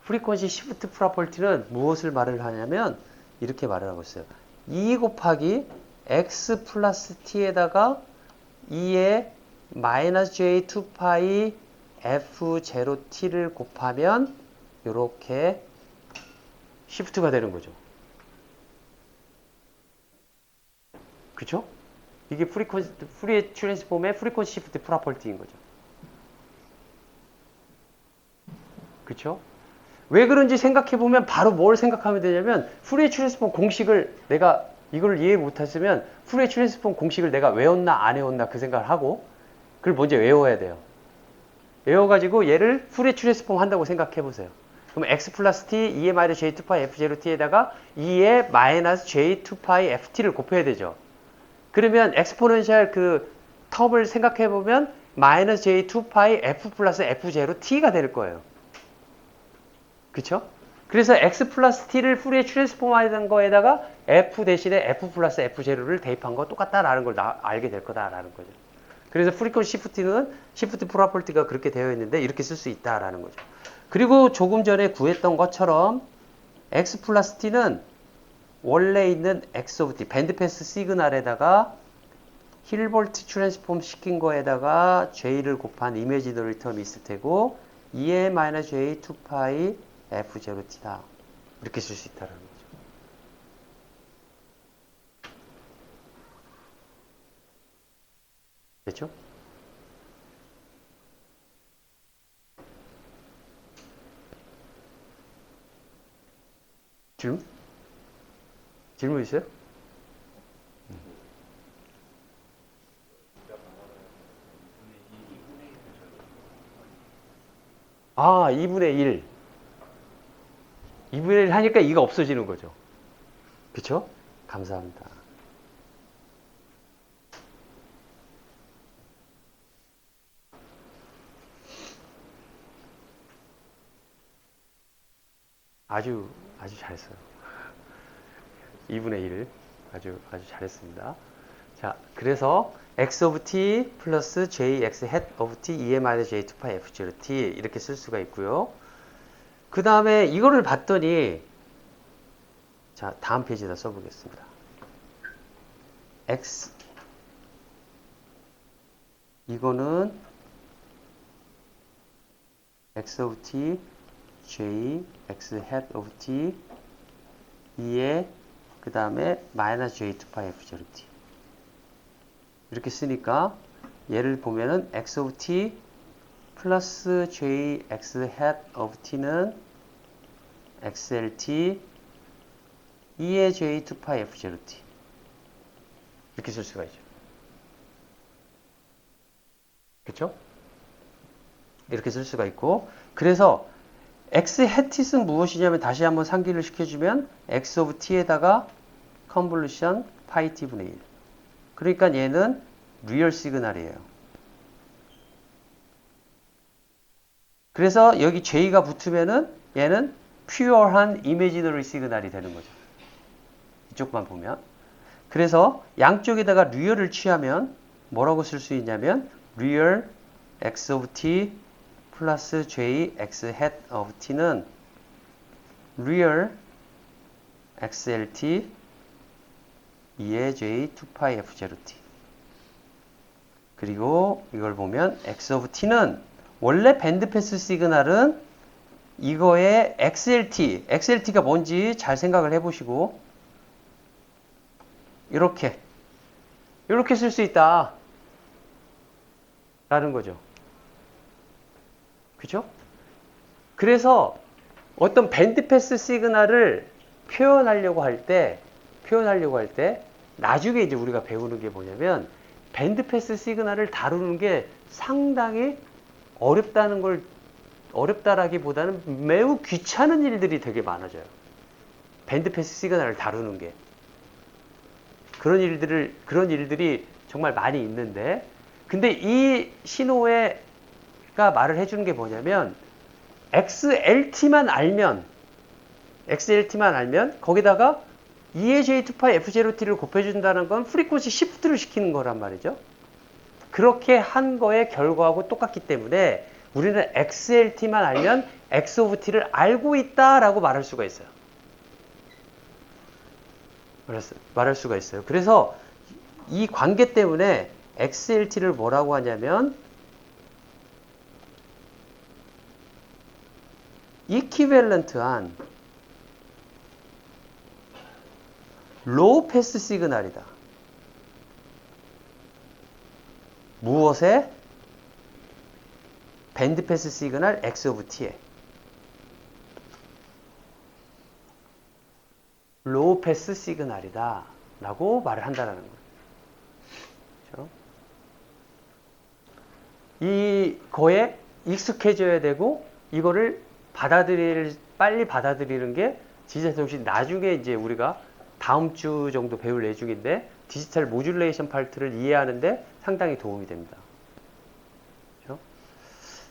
프리퀀시 시프트 프로퍼티는 무엇을 말을 하냐면 이렇게 말을 하고 있어요. 2 곱하기 x 플러스 t에다가 2의 마이너스 j 2파이 f0t를 곱하면 이렇게 시프트가 되는 거죠. 그쵸? 이게 프리에 트랜스폼의 프리퀀시 시프트 프로퍼티인 거죠. 그쵸? 왜 그런지 생각해보면 바로 뭘 생각하면 되냐면 프리에 트랜스폼 공식을 내가 이걸 이해 못했으면 프리에 트랜스폼 공식을 내가 외웠나 안 외웠나 그 생각을 하고 그걸 먼저 외워야 돼요. 외워가지고 얘를 프리에 트랜스폼 한다고 생각해보세요. 그럼 x 플러스 t 2의 마이너스 j 2파이 f0t에다가 2의 마이너스 j 2파이 ft를 곱해야 되죠. 그러면 엑스포넨셜 그 텀을 생각해보면 마이너스 j 2파이 f 플러스 f0t가 될 거예요. 그쵸? 그래서 x 플러스 t를 풀이에 트랜스폼하는 거에다가 f 대신에 f 플러스 f0를 대입한 거 똑같다라는 걸 알게 될 거다라는 거죠. 그래서 프리퀀시 시프트는 시프트 프로퍼티가 그렇게 되어 있는데 이렇게 쓸 수 있다라는 거죠. 그리고 조금 전에 구했던 것처럼 x 플러스 t는 원래 있는 x 오브 t 밴드패스 시그널에다가 힐볼트 트랜스폼 시킨 거에다가 j를 곱한 이미지너리 텀이 있을 테고 2의 마이너스 j 2파이 f0t다. 이렇게 쓸 수 있다는 거죠. 됐죠? 질문 있어요? 아, 2분의 1. 2분의 1 하니까 2가 없어지는 거죠. 그쵸? 감사합니다. 아주 잘했어요. 2분의 1. 아주 잘했습니다. 자, 그래서 x of t 플러스 j x hat of t 2의 마이너스 j 2파이 f0t 이렇게 쓸 수가 있고요. 그 다음에 이거를 봤더니 자, 다음 페이지에다 써보겠습니다. x 이거는 x of t j x hat of t 2의 그 다음에 마이너스 j 2파이 f0t 이렇게 쓰니까 얘를 보면은 x of t 플러스 j x hat of t는 xlt 2의 j 2파이 f0t 이렇게 쓸 수가 있죠. 그쵸? 이렇게 쓸 수가 있고 그래서 x hat은 무엇이냐면 다시 한번 상기를 시켜주면 x of t에다가 컨볼루션 파이 t분의 1 그러니까 얘는 리얼 시그널이에요. 그래서 여기 j가 붙으면은 얘는 퓨어한 이미지너리 시그널이 되는 거죠. 이쪽만 보면. 그래서 양쪽에다가 리얼을 취하면 뭐라고 쓸 수 있냐면 리얼 x of t 플러스 j x hat of t는 리얼 xlt 2의 j 2파이 f0t 그리고 이걸 보면 x of t는 원래 밴드패스 시그널은 이거의 xlt가 뭔지 잘 생각을 해보시고 이렇게 쓸 수 있다 라는 거죠. 그죠? 그래서 어떤 밴드패스 시그널을 표현하려고 할 때 나중에 이제 우리가 배우는 게 뭐냐면 밴드패스 시그널을 다루는 게 상당히 어렵다라기보다는 매우 귀찮은 일들이 되게 많아져요. 밴드패스 시그널을 다루는 게. 그런 일들이 정말 많이 있는데, 근데 이 신호가 말을 해주는 게 뭐냐면 XLT만 알면 거기다가 E의 J2파이 F0T를 곱해준다는 건 프리퀀시 시프트를 시키는 거란 말이죠. 그렇게 한 거의 결과하고 똑같기 때문에 우리는 XLT만 알면 X of T를 알고 있다라고 말할 수가 있어요. 말할 수가 있어요. 그래서 이 관계 때문에 XLT를 뭐라고 하냐면 이퀴밸런트한 로우 패스 시그널이다. 무엇에? 밴드 패스 시그널 X of T에. 로우 패스 시그널이다 라고 말을 한다는 거예요. 그렇죠? 이거에 익숙해져야 되고 이거를 빨리 받아들이는 게 디지털 통신 나중에 이제 우리가 다음 주 정도 배울 내중인데 디지털 모듈레이션 파트를 이해하는데 상당히 도움이 됩니다. 그렇죠?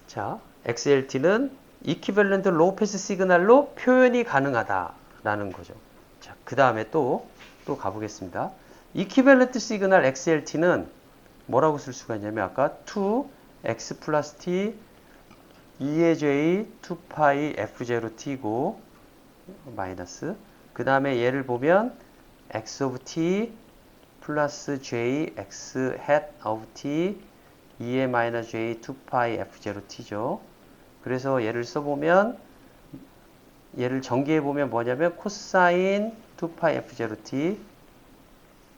자, XLT는 이퀴밸런트 로우 패스 시그널로 표현이 가능하다라는 거죠. 자, 그 다음에 또 가보겠습니다. 이퀴밸런트 시그널 XLT는 뭐라고 쓸 수가 있냐면 아까 2x 플러스 t 2의 j 2파이 f0t고 마이너스 그 다음에 얘를 보면 x of t 플러스 j x hat of t 2의 마이너스 j 2파이 f0t죠. 그래서 얘를 써보면 얘를 전개해보면 뭐냐면 코사인 2파이 f0t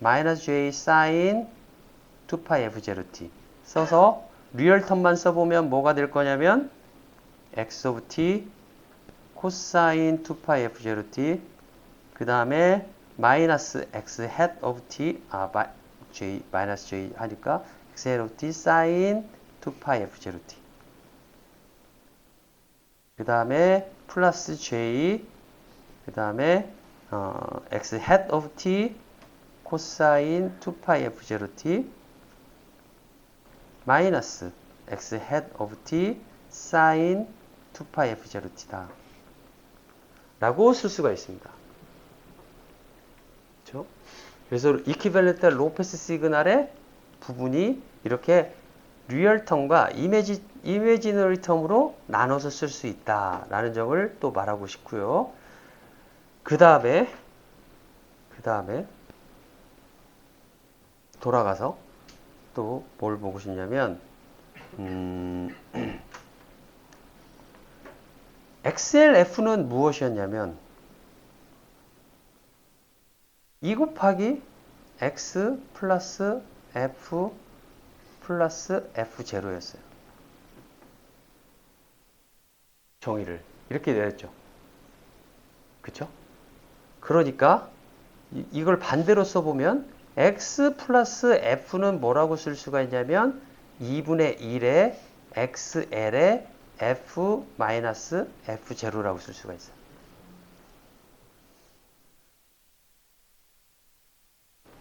마이너스 j 사인 2파이 f0t 써서 리얼 텀만 써보면 뭐가 될 거냐면 x of t 코사인 2파이 f0t 그 다음에 마이너스 x hat of t j 마이너스 j 하니까 x hat of t 사인 2파이 f0t 그 다음에 플러스 j 그 다음에 x hat of t 코사인 2파이 f0t 마이너스 x hat of t 사인 2파이 f0t다 라고 쓸 수가 있습니다. 그렇죠? 그래서 이퀴밸런트 로우 패스 시그널의 부분이 이렇게 리얼 텀과 이미지너리 텀으로 나눠서 쓸 수 있다라는 점을 또 말하고 싶고요. 그 다음에 돌아가서 또 뭘 보고 싶냐면 XLF는 무엇이었냐면 2 곱하기 X 플러스 F 플러스 F0였어요. 정의를 이렇게 내렸죠. 그쵸? 그러니까 이걸 반대로 써보면 X 플러스 F는 뭐라고 쓸 수가 있냐면 2분의 1의 XL의 F 마이너스 F0라고 쓸 수가 있어요.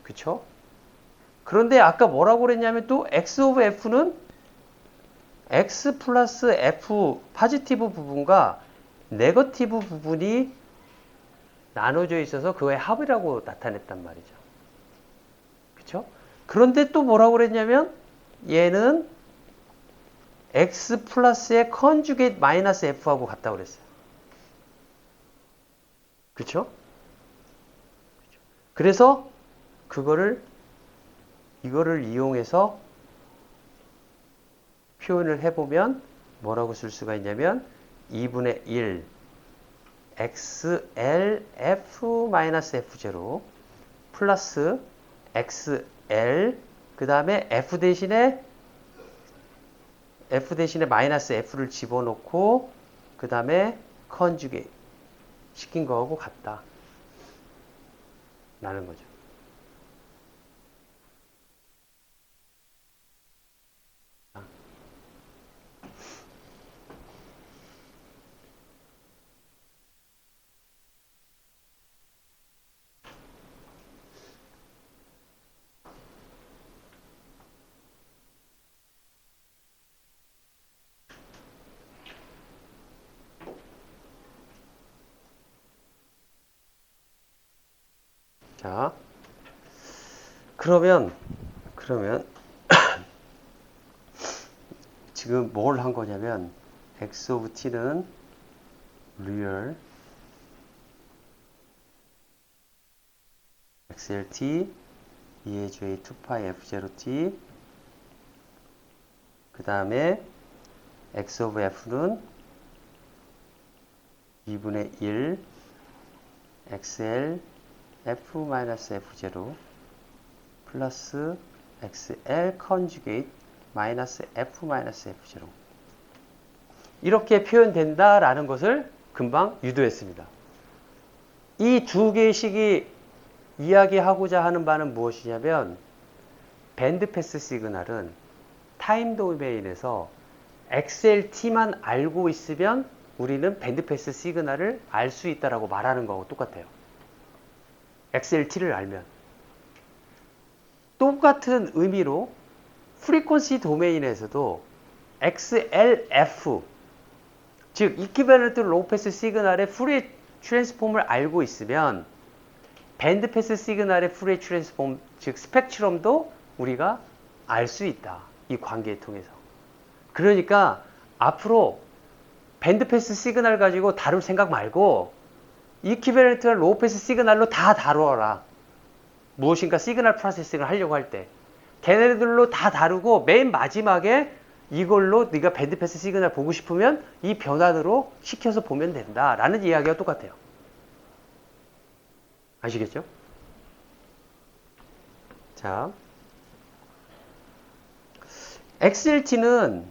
그쵸? 그런데 아까 뭐라고 그랬냐면 또 X 오브 F는 X 플러스 F 포지티브 부분과 네거티브 부분이 나눠져 있어서 그거의 합이라고 나타냈단 말이죠. 그쵸? 그런데 또 뭐라고 그랬냐면 얘는 X 플러스의 컨주게이트 마이너스 F하고 같다고 그랬어요. 그쵸? 그래서 이거를 이용해서 표현을 해보면 뭐라고 쓸 수가 있냐면 2분의 1 XLF-F0 플러스 XL 그 다음에 F 대신에 마이너스 F를 집어넣고 그 다음에 컨주게이트 시킨 거하고 같다 라는 거죠. 자, 그러면 지금 뭘 한 거냐면 x of t는 real xlt 2의 j 2파이 f0t 그 다음에 x of f는 2분의 1 xl f-f0 플러스 xl 컨주게이트 마이너스 f-f0 이렇게 표현된다라는 것을 금방 유도했습니다. 이 두 개의 식이 이야기하고자 하는 바는 무엇이냐면 밴드패스 시그널은 타임 도메인에서 XLT만 알고 있으면 우리는 밴드패스 시그널을 알 수 있다라고 말하는 거하고 똑같아요. XLT를 알면. 똑같은 의미로 프리퀀시 도메인에서도 XLF 즉 이퀴밸런트 로우 패스 시그널의 푸리에 트랜스폼을 알고 있으면 밴드 패스 시그널의 푸리에 트랜스폼 즉 스펙트럼도 우리가 알 수 있다. 이 관계를 통해서. 그러니까 앞으로 밴드 패스 시그널 가지고 다룰 생각 말고 이퀴밸런트 로우 패스 시그널로 다 다루어라. 무엇인가 시그널 프로세싱을 하려고 할 때 걔네들로 다 다루고 맨 마지막에 이걸로 네가 밴드 패스 시그널 보고 싶으면 이 변환으로 시켜서 보면 된다 라는 이야기가 똑같아요. 아시겠죠? 자, XLT는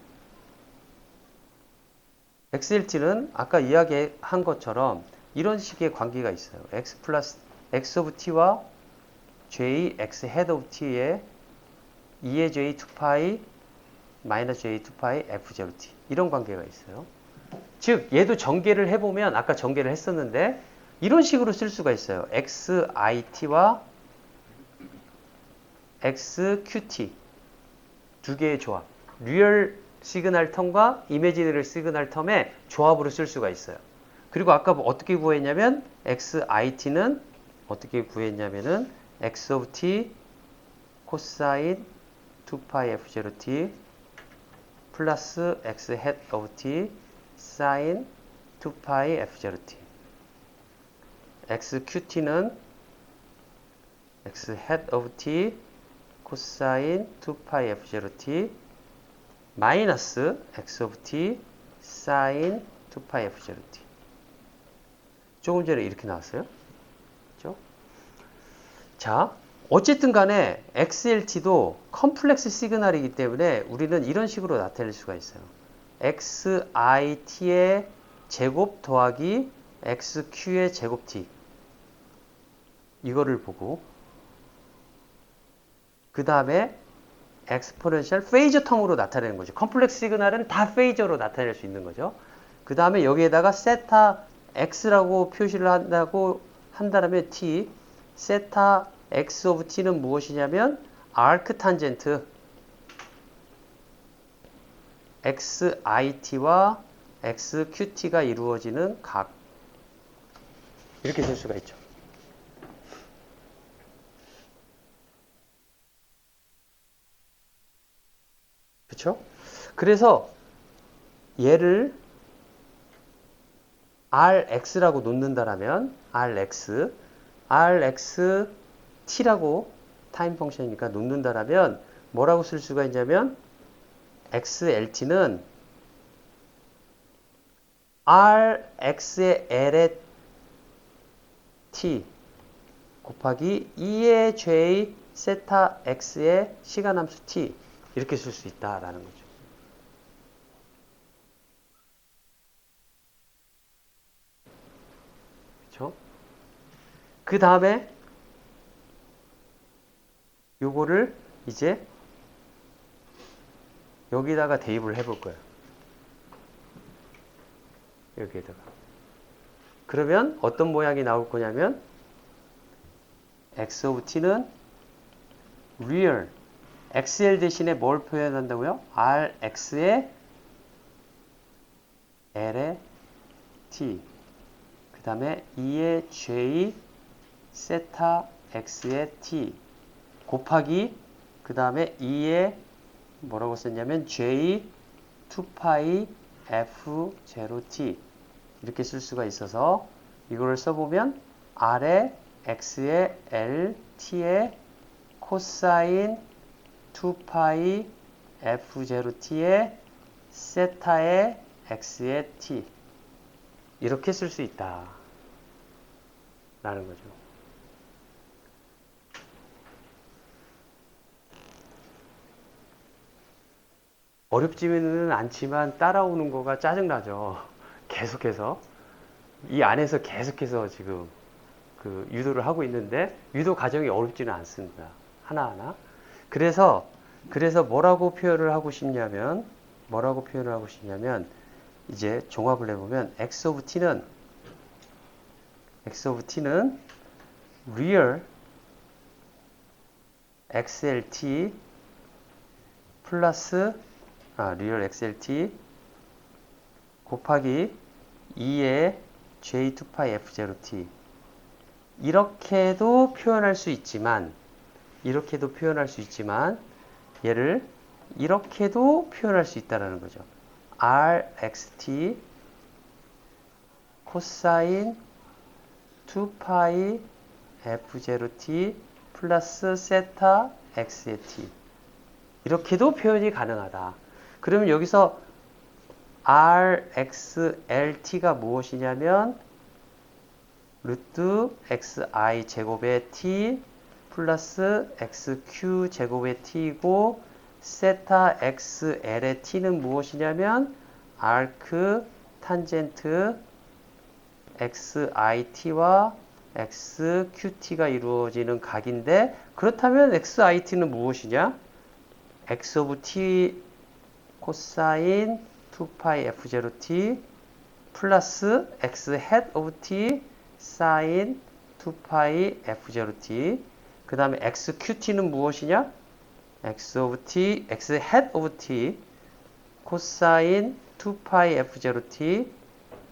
아까 이야기한 것처럼 이런 식의 관계가 있어요. X 플러스 X of T와 J, X head of T의 2의 J 2파이 마이너스 J 2파이 F0T 이런 관계가 있어요. 즉 얘도 전개를 해보면 아까 전개를 했었는데 이런 식으로 쓸 수가 있어요. XIT와 XQT 두 개의 조합 리얼 시그널 텀과 이미지너리 시그널 텀의 조합으로 쓸 수가 있어요. 그리고 아까 어떻게 구했냐면 XIT는 어떻게 구했냐면은 X of T 코사인 2파이 F0T 플러스 X head of T 사인 2파이 F0T XQT는 X head of T 코사인 2파이 F0T 마이너스 X of T 사인 2파이 F0T 조금 전에 이렇게 나왔어요. 그렇죠? 자, 어쨌든 간에 XLT도 컴플렉스 시그널이기 때문에 우리는 이런 식으로 나타낼 수가 있어요. XIT의 제곱 더하기 XQ의 제곱 T 이거를 보고 그 다음에 엑스포넨셜 페이저 텀으로 나타내는 거죠. 컴플렉스 시그널은 다 페이저로 나타낼 수 있는 거죠. 그 다음에 여기에다가 세타 X라고 표시를 한다면 T 세타 X of T는 무엇이냐면 아크 탄젠트 XIT와 XQT가 이루어지는 각 이렇게 쓸 수가 있죠. 그렇죠? 그래서 얘를 RX라고 놓는다라면 RXT라고 타임 펑션이니까 놓는다라면 뭐라고 쓸 수가 있냐면 XLT는 RX의 L의 T 곱하기 2의 J 세타 X의 시간함수 T 이렇게 쓸 수 있다라는 거죠. 그렇죠? 그 다음에 요거를 이제 여기다가 대입을 해볼 거예요. 여기에다가. 그러면 어떤 모양이 나올 거냐면 X of T는 real XL 대신에 뭘 표현한다고요? RX의 L의 T 그 다음에 2의 J 세타 x의 t 곱하기 그 다음에 2의 뭐라고 썼냐면 j 2파이 f0t 이렇게 쓸 수가 있어서 이거를 써보면 r의 x의 l t의 코사인 2파이 f0t의 세타의 x의 t 이렇게 쓸 수 있다 라는 거죠. 어렵지는 않지만 따라오는 거가 짜증나죠. 계속해서 이 안에서 계속해서 지금 그 유도를 하고 있는데 유도 과정이 어렵지는 않습니다. 하나하나. 그래서 뭐라고 표현을 하고 싶냐면 이제 종합을 해보면 x of t는 real xlt 플러스 real xlt 곱하기 2의 j2파이 f0t 이렇게도 표현할 수 있지만 얘를 이렇게도 표현할 수 있다는 거죠. rxt 코사인 2파이 f0t 플러스 세타 x의 t 이렇게도 표현이 가능하다. 그러면 여기서 rxlt가 무엇이냐면 루트 xi 제곱의 t 플러스 xq 제곱의 t이고 세타 xl의 t는 무엇이냐면 arc 탄젠트 xit와 xqt가 이루어지는 각인데 그렇다면 xit는 무엇이냐? x of t 코사인 2파이 f0t 플러스 x hat of t 사인 2파이 f0t 그 다음에 xqt는 무엇이냐? x of t, x hat of t 코사인 2파이 f0t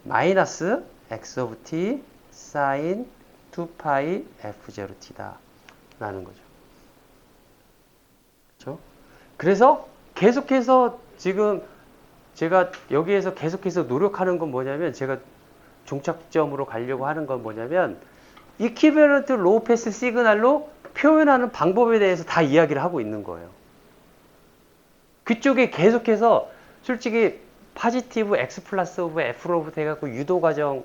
마이너스 x of t 사인 2파이 f0t다 라는 거죠. 그렇죠? 그래서 계속해서 지금 제가 여기에서 계속해서 노력하는 건 뭐냐면 제가 종착점으로 가려고 하는 건 뭐냐면 이퀴밸런트 로우 패스 시그널로 표현하는 방법에 대해서 다 이야기를 하고 있는 거예요. 그쪽에 계속해서 솔직히 파지티브 x 플러스 오브 f로부터 해갖고 유도 과정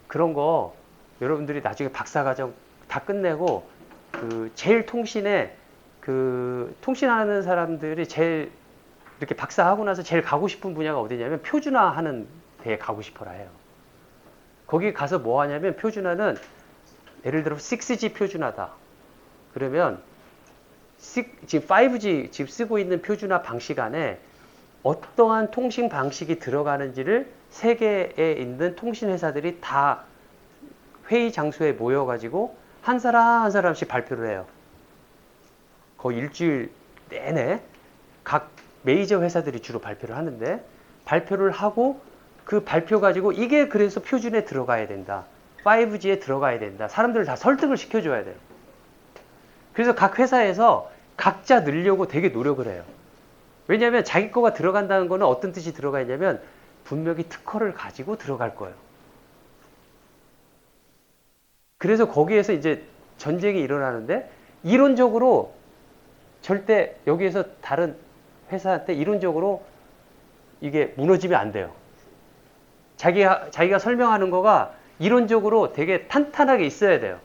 그런 거 여러분들이 나중에 박사 과정 다 끝내고 그 제일 통신에 그 통신하는 사람들이 제일 이렇게 박사하고 나서 제일 가고 싶은 분야가 어디냐면 표준화하는 데에 가고 싶어라 해요. 거기 가서 뭐 하냐면 표준화는 예를 들어 6G 표준화다. 그러면 지금 5G 지금 쓰고 있는 표준화 방식 안에 어떠한 통신 방식이 들어가는지를 세계에 있는 통신 회사들이 다 회의 장소에 모여가지고 한 사람 한 사람씩 발표를 해요. 거의 일주일 내내 각 메이저 회사들이 주로 발표를 하는데 발표를 하고 그 발표 가지고 이게 그래서 표준에 들어가야 된다. 5G에 들어가야 된다. 사람들을 다 설득을 시켜줘야 돼요. 그래서 각 회사에서 각자 늘려고 되게 노력을 해요. 왜냐하면 자기 거가 들어간다는 거는 어떤 뜻이 들어가 있냐면 분명히 특허를 가지고 들어갈 거예요. 그래서 거기에서 이제 전쟁이 일어나는데 이론적으로 절대 여기에서 다른 회사한테 이론적으로 이게 무너지면 안 돼요. 자기가 설명하는 거가 이론적으로 되게 탄탄하게 있어야 돼요.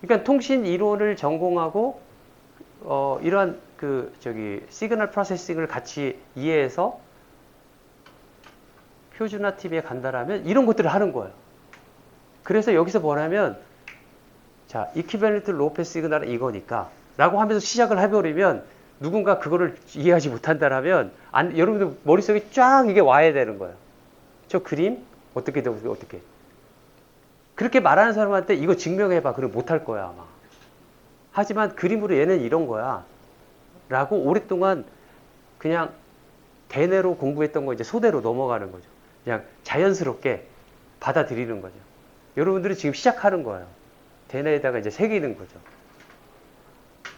그러니까 통신 이론을 전공하고 이러한 시그널 프로세싱을 같이 이해해서 표준화 TV에 간다라면 이런 것들을 하는 거예요. 그래서 여기서 뭐냐면 자, 이퀴밸런트 로우 패스 시그널은 이거니까 라고 하면서 시작을 해버리면 누군가 그거를 이해하지 못한다라면 여러분들 머릿속에 쫙 이게 와야 되는 거예요. 저 그림 어떻게 그렇게 말하는 사람한테 이거 증명해봐. 그럼 못할 거야 아마. 하지만 그림으로 얘는 이런 거야 라고 오랫동안 그냥 대내로 공부했던 거 이제 소대로 넘어가는 거죠. 그냥 자연스럽게 받아들이는 거죠. 여러분들이 지금 시작하는 거예요. 대내에다가 이제 새기는 거죠.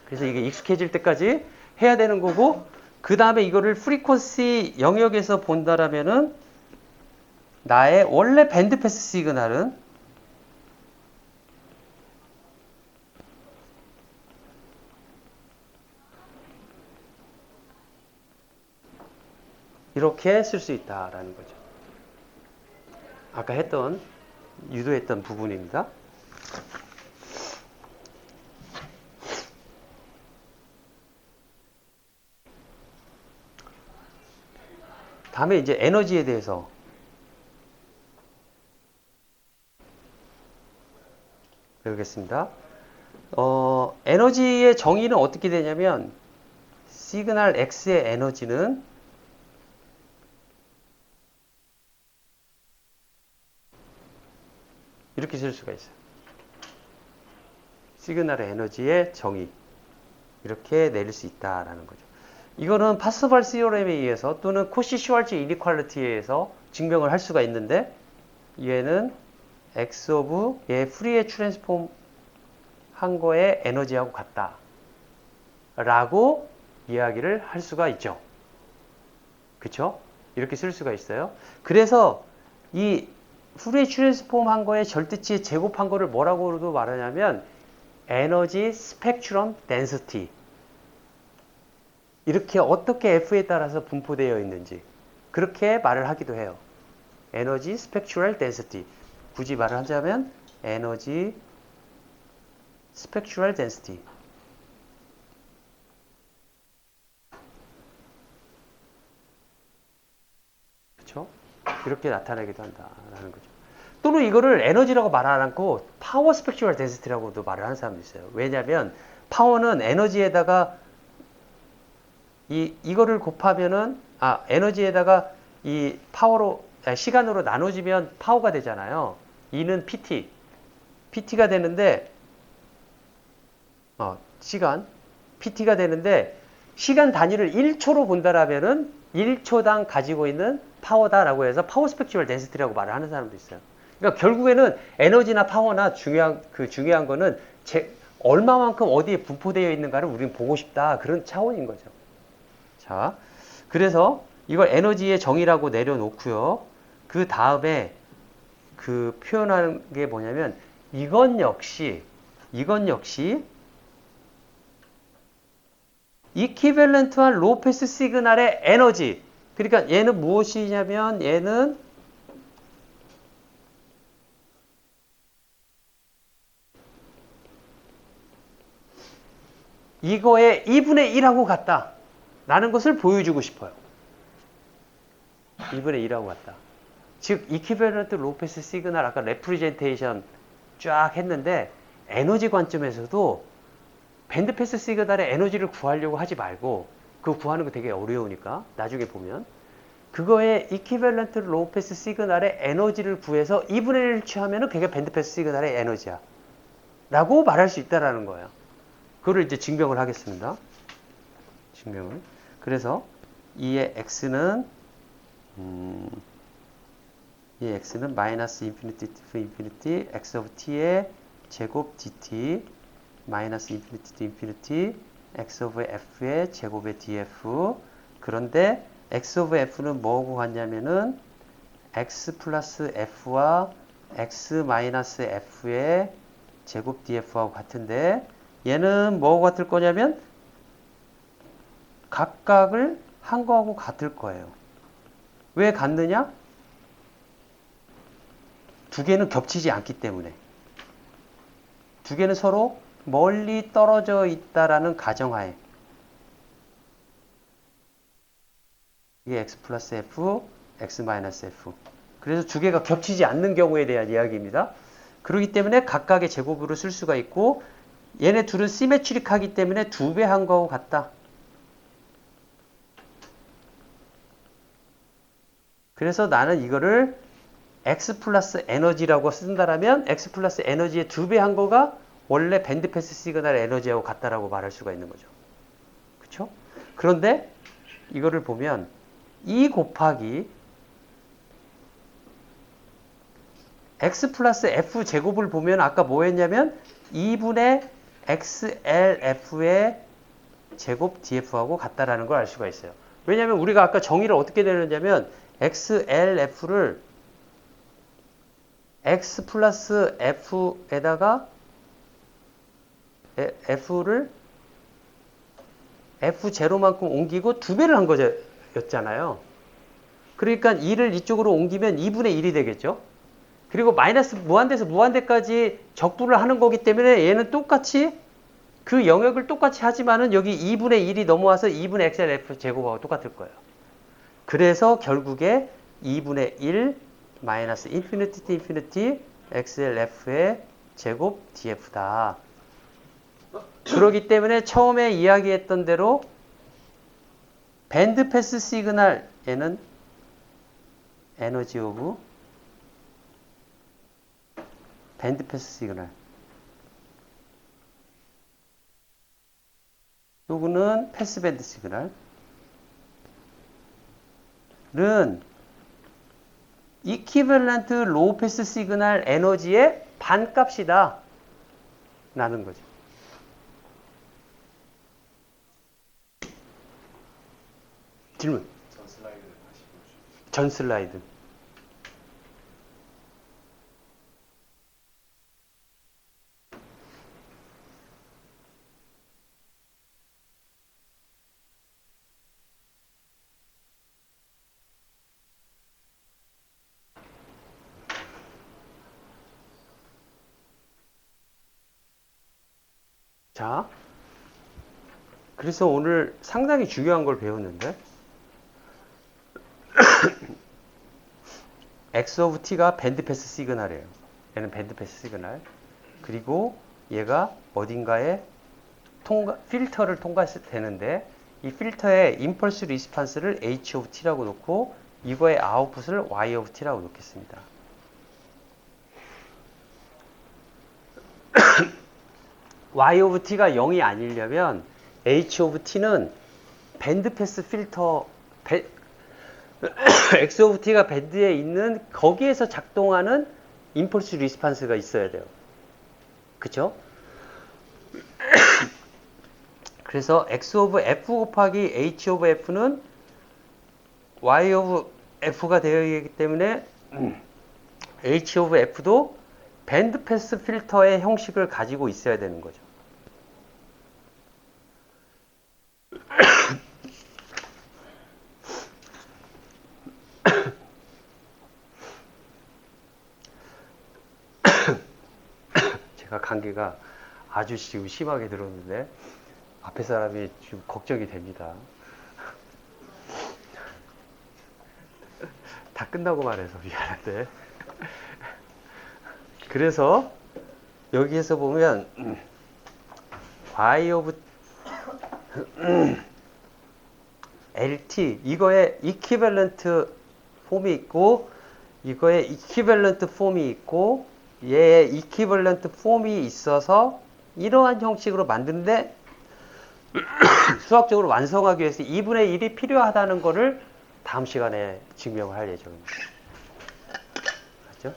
그래서 이게 익숙해질 때까지 해야 되는 거고, 그 다음에 이거를 프리퀀시 영역에서 본다라면은 나의 원래 밴드 패스 시그널은 이렇게 쓸 수 있다라는 거죠. 아까 유도했던 부분입니다. 다음에 이제 에너지에 대해서 배우겠습니다. 에너지의 정의는 어떻게 되냐면, 시그널 X의 에너지는 이렇게 쓸 수가 있어요. 시그널의 에너지의 정의. 이렇게 내릴 수 있다라는 거죠. 이거는 파스칼 시오렘에 의해서 또는 코시-슈왈츠 이니퀄리티에 의해서 증명을 할 수가 있는데, 얘는 X 오브 얘 프리에 트랜스폼 한 거의 에너지하고 같다 라고 이야기를 할 수가 있죠. 그쵸? 이렇게 쓸 수가 있어요. 그래서 이 프리에 트랜스폼 한 거의 절대치의 제곱한 거를 뭐라고도 말하냐면 에너지 스펙트럼 덴시티, 이렇게 어떻게 F에 따라서 분포되어 있는지 그렇게 말을 하기도 해요. 에너지 스펙트럴 덴시티, 굳이 말을 하자면 에너지 스펙트럴 덴시티. 그렇죠? 이렇게 나타나기도 한다라는 거죠. 또는 이거를 에너지라고 말 안 하고 파워 스펙트럴 덴시티라고도 말을 하는 사람도 있어요. 왜냐하면 파워는 에너지에다가 이거를 곱하면은 에너지에다가 이 파워로 시간으로 나눠지면 파워가 되잖아요. E는 PT가 되는데 시간 PT가 되는데, 시간 단위를 1초로 본다라면은 1초당 가지고 있는 파워다라고 해서 파워 스펙트럴 덴시티라고 말을 하는 사람도 있어요. 그러니까 결국에는 에너지나 파워나 중요한 거는 얼마만큼 어디에 분포되어 있는가를 우리는 보고 싶다, 그런 차원인 거죠. 자, 그래서 이걸 에너지의 정의라고 내려놓고요. 그 다음에 그 표현하는 게 뭐냐면, 이건 역시 이퀴밸런트한 로우 패스 시그널의 에너지. 그러니까 얘는 무엇이냐면, 얘는 이거의 2분의 1하고 같다 라는 것을 보여주고 싶어요. 2분의 1하고 같다. 즉 이퀴밸런트 로우 패스 시그널, 아까 레프리젠테이션 쫙 했는데, 에너지 관점에서도 밴드 패스 시그널의 에너지를 구하려고 하지 말고, 그거 구하는 거 되게 어려우니까 나중에 보면 그거의 이퀴밸런트 로우 패스 시그널의 에너지를 구해서 2분의 1을 취하면은 그게 밴드 패스 시그널의 에너지야 라고 말할 수 있다라는 거예요. 그거를 이제 증명을 하겠습니다. 그래서 이의 x는 마이너스 인피니티 to 인피니티 x of t의 제곱 dt 마이너스 인피니티 to 인피니티 x of f의 제곱의 df. 그런데 x of f는 뭐하고 같냐면은 x 플러스 f와 x 마이너스 f의 제곱 df하고 같은데, 얘는 뭐하고 같을 거냐면 각각을 한 거하고 같을 거예요. 왜 같느냐? 두 개는 겹치지 않기 때문에. 두 개는 서로 멀리 떨어져 있다라는 가정하에. 이게 x 플러스 f, x 마이너스 f. 그래서 두 개가 겹치지 않는 경우에 대한 이야기입니다. 그렇기 때문에 각각의 제곱으로 쓸 수가 있고, 얘네 둘은 시메트릭하기 때문에 두 배 한 거하고 같다. 그래서 나는 이거를 x 플러스 에너지라고 쓴다라면 x 플러스 에너지의 두 배 한 거가 원래 밴드 패스 시그널 에너지하고 같다라고 말할 수가 있는 거죠. 그렇죠? 그런데 이거를 보면 E 곱하기 x 플러스 f 제곱을 보면 아까 뭐 했냐면 2분의 xlf의 제곱 df하고 같다라는 걸 알 수가 있어요. 왜냐하면 우리가 아까 정의를 어떻게 내렸냐면 xlf를 x 플러스 f에다가 f를 f0만큼 옮기고 2배를 한 거였잖아요. 그러니까 2를 이쪽으로 옮기면 2분의 1이 되겠죠. 그리고 마이너스 무한대에서 무한대까지 적분을 하는 거기 때문에 얘는 똑같이 그 영역을 똑같이 하지만은 여기 2분의 1이 넘어와서 2분의 xlf 제곱하고 똑같을 거예요. 그래서 결국에 2분의 1 마이너스 인피니티 to 인피니티 xlf의 제곱 df다. 그렇기 때문에 처음에 이야기했던 대로 밴드 패스 시그널에는 에너지 오브 밴드 패스 시그널 요거는 패스 밴드 시그널은 이퀴밸런트 로우 패스 시그널 에너지의 반값이다 라는 거죠. 질문. 전 슬라이드. 자, 그래서 오늘 상당히 중요한 걸 배웠는데 X of T가 밴드 패스 시그널이에요. 얘는 밴드 패스 시그널. 그리고 얘가 어딘가에 필터를 통과해서 되는데 이 필터의 임펄스 리스판스를 H of T라고 놓고 이거의 아웃풋을 Y of T라고 놓겠습니다. Y of T가 0이 아니려면 H of T는 밴드 패스 필터 X of T가 밴드에 있는 거기에서 작동하는 임펄스 리스판스가 있어야 돼요. 그쵸? 그래서 X of F 곱하기 H of F는 Y of F가 되어 있기 때문에 H of F도 밴드 패스 필터의 형식을 가지고 있어야 되는 거죠. 제가 감기가 아주 지금 심하게 들었는데 앞에 사람이 지금 걱정이 됩니다. 다 끝나고 말해서 미안한데. 그래서 여기에서 보면 Y of LT 이거의 이퀴밸런트 폼이 있고 이거의 이퀴밸런트 폼이 있고 얘의 이퀴밸런트 폼이 있어서 이러한 형식으로 만드는데 수학적으로 완성하기 위해서 2분의 1이 필요하다는 것을 다음 시간에 증명을 할 예정입니다. 맞죠?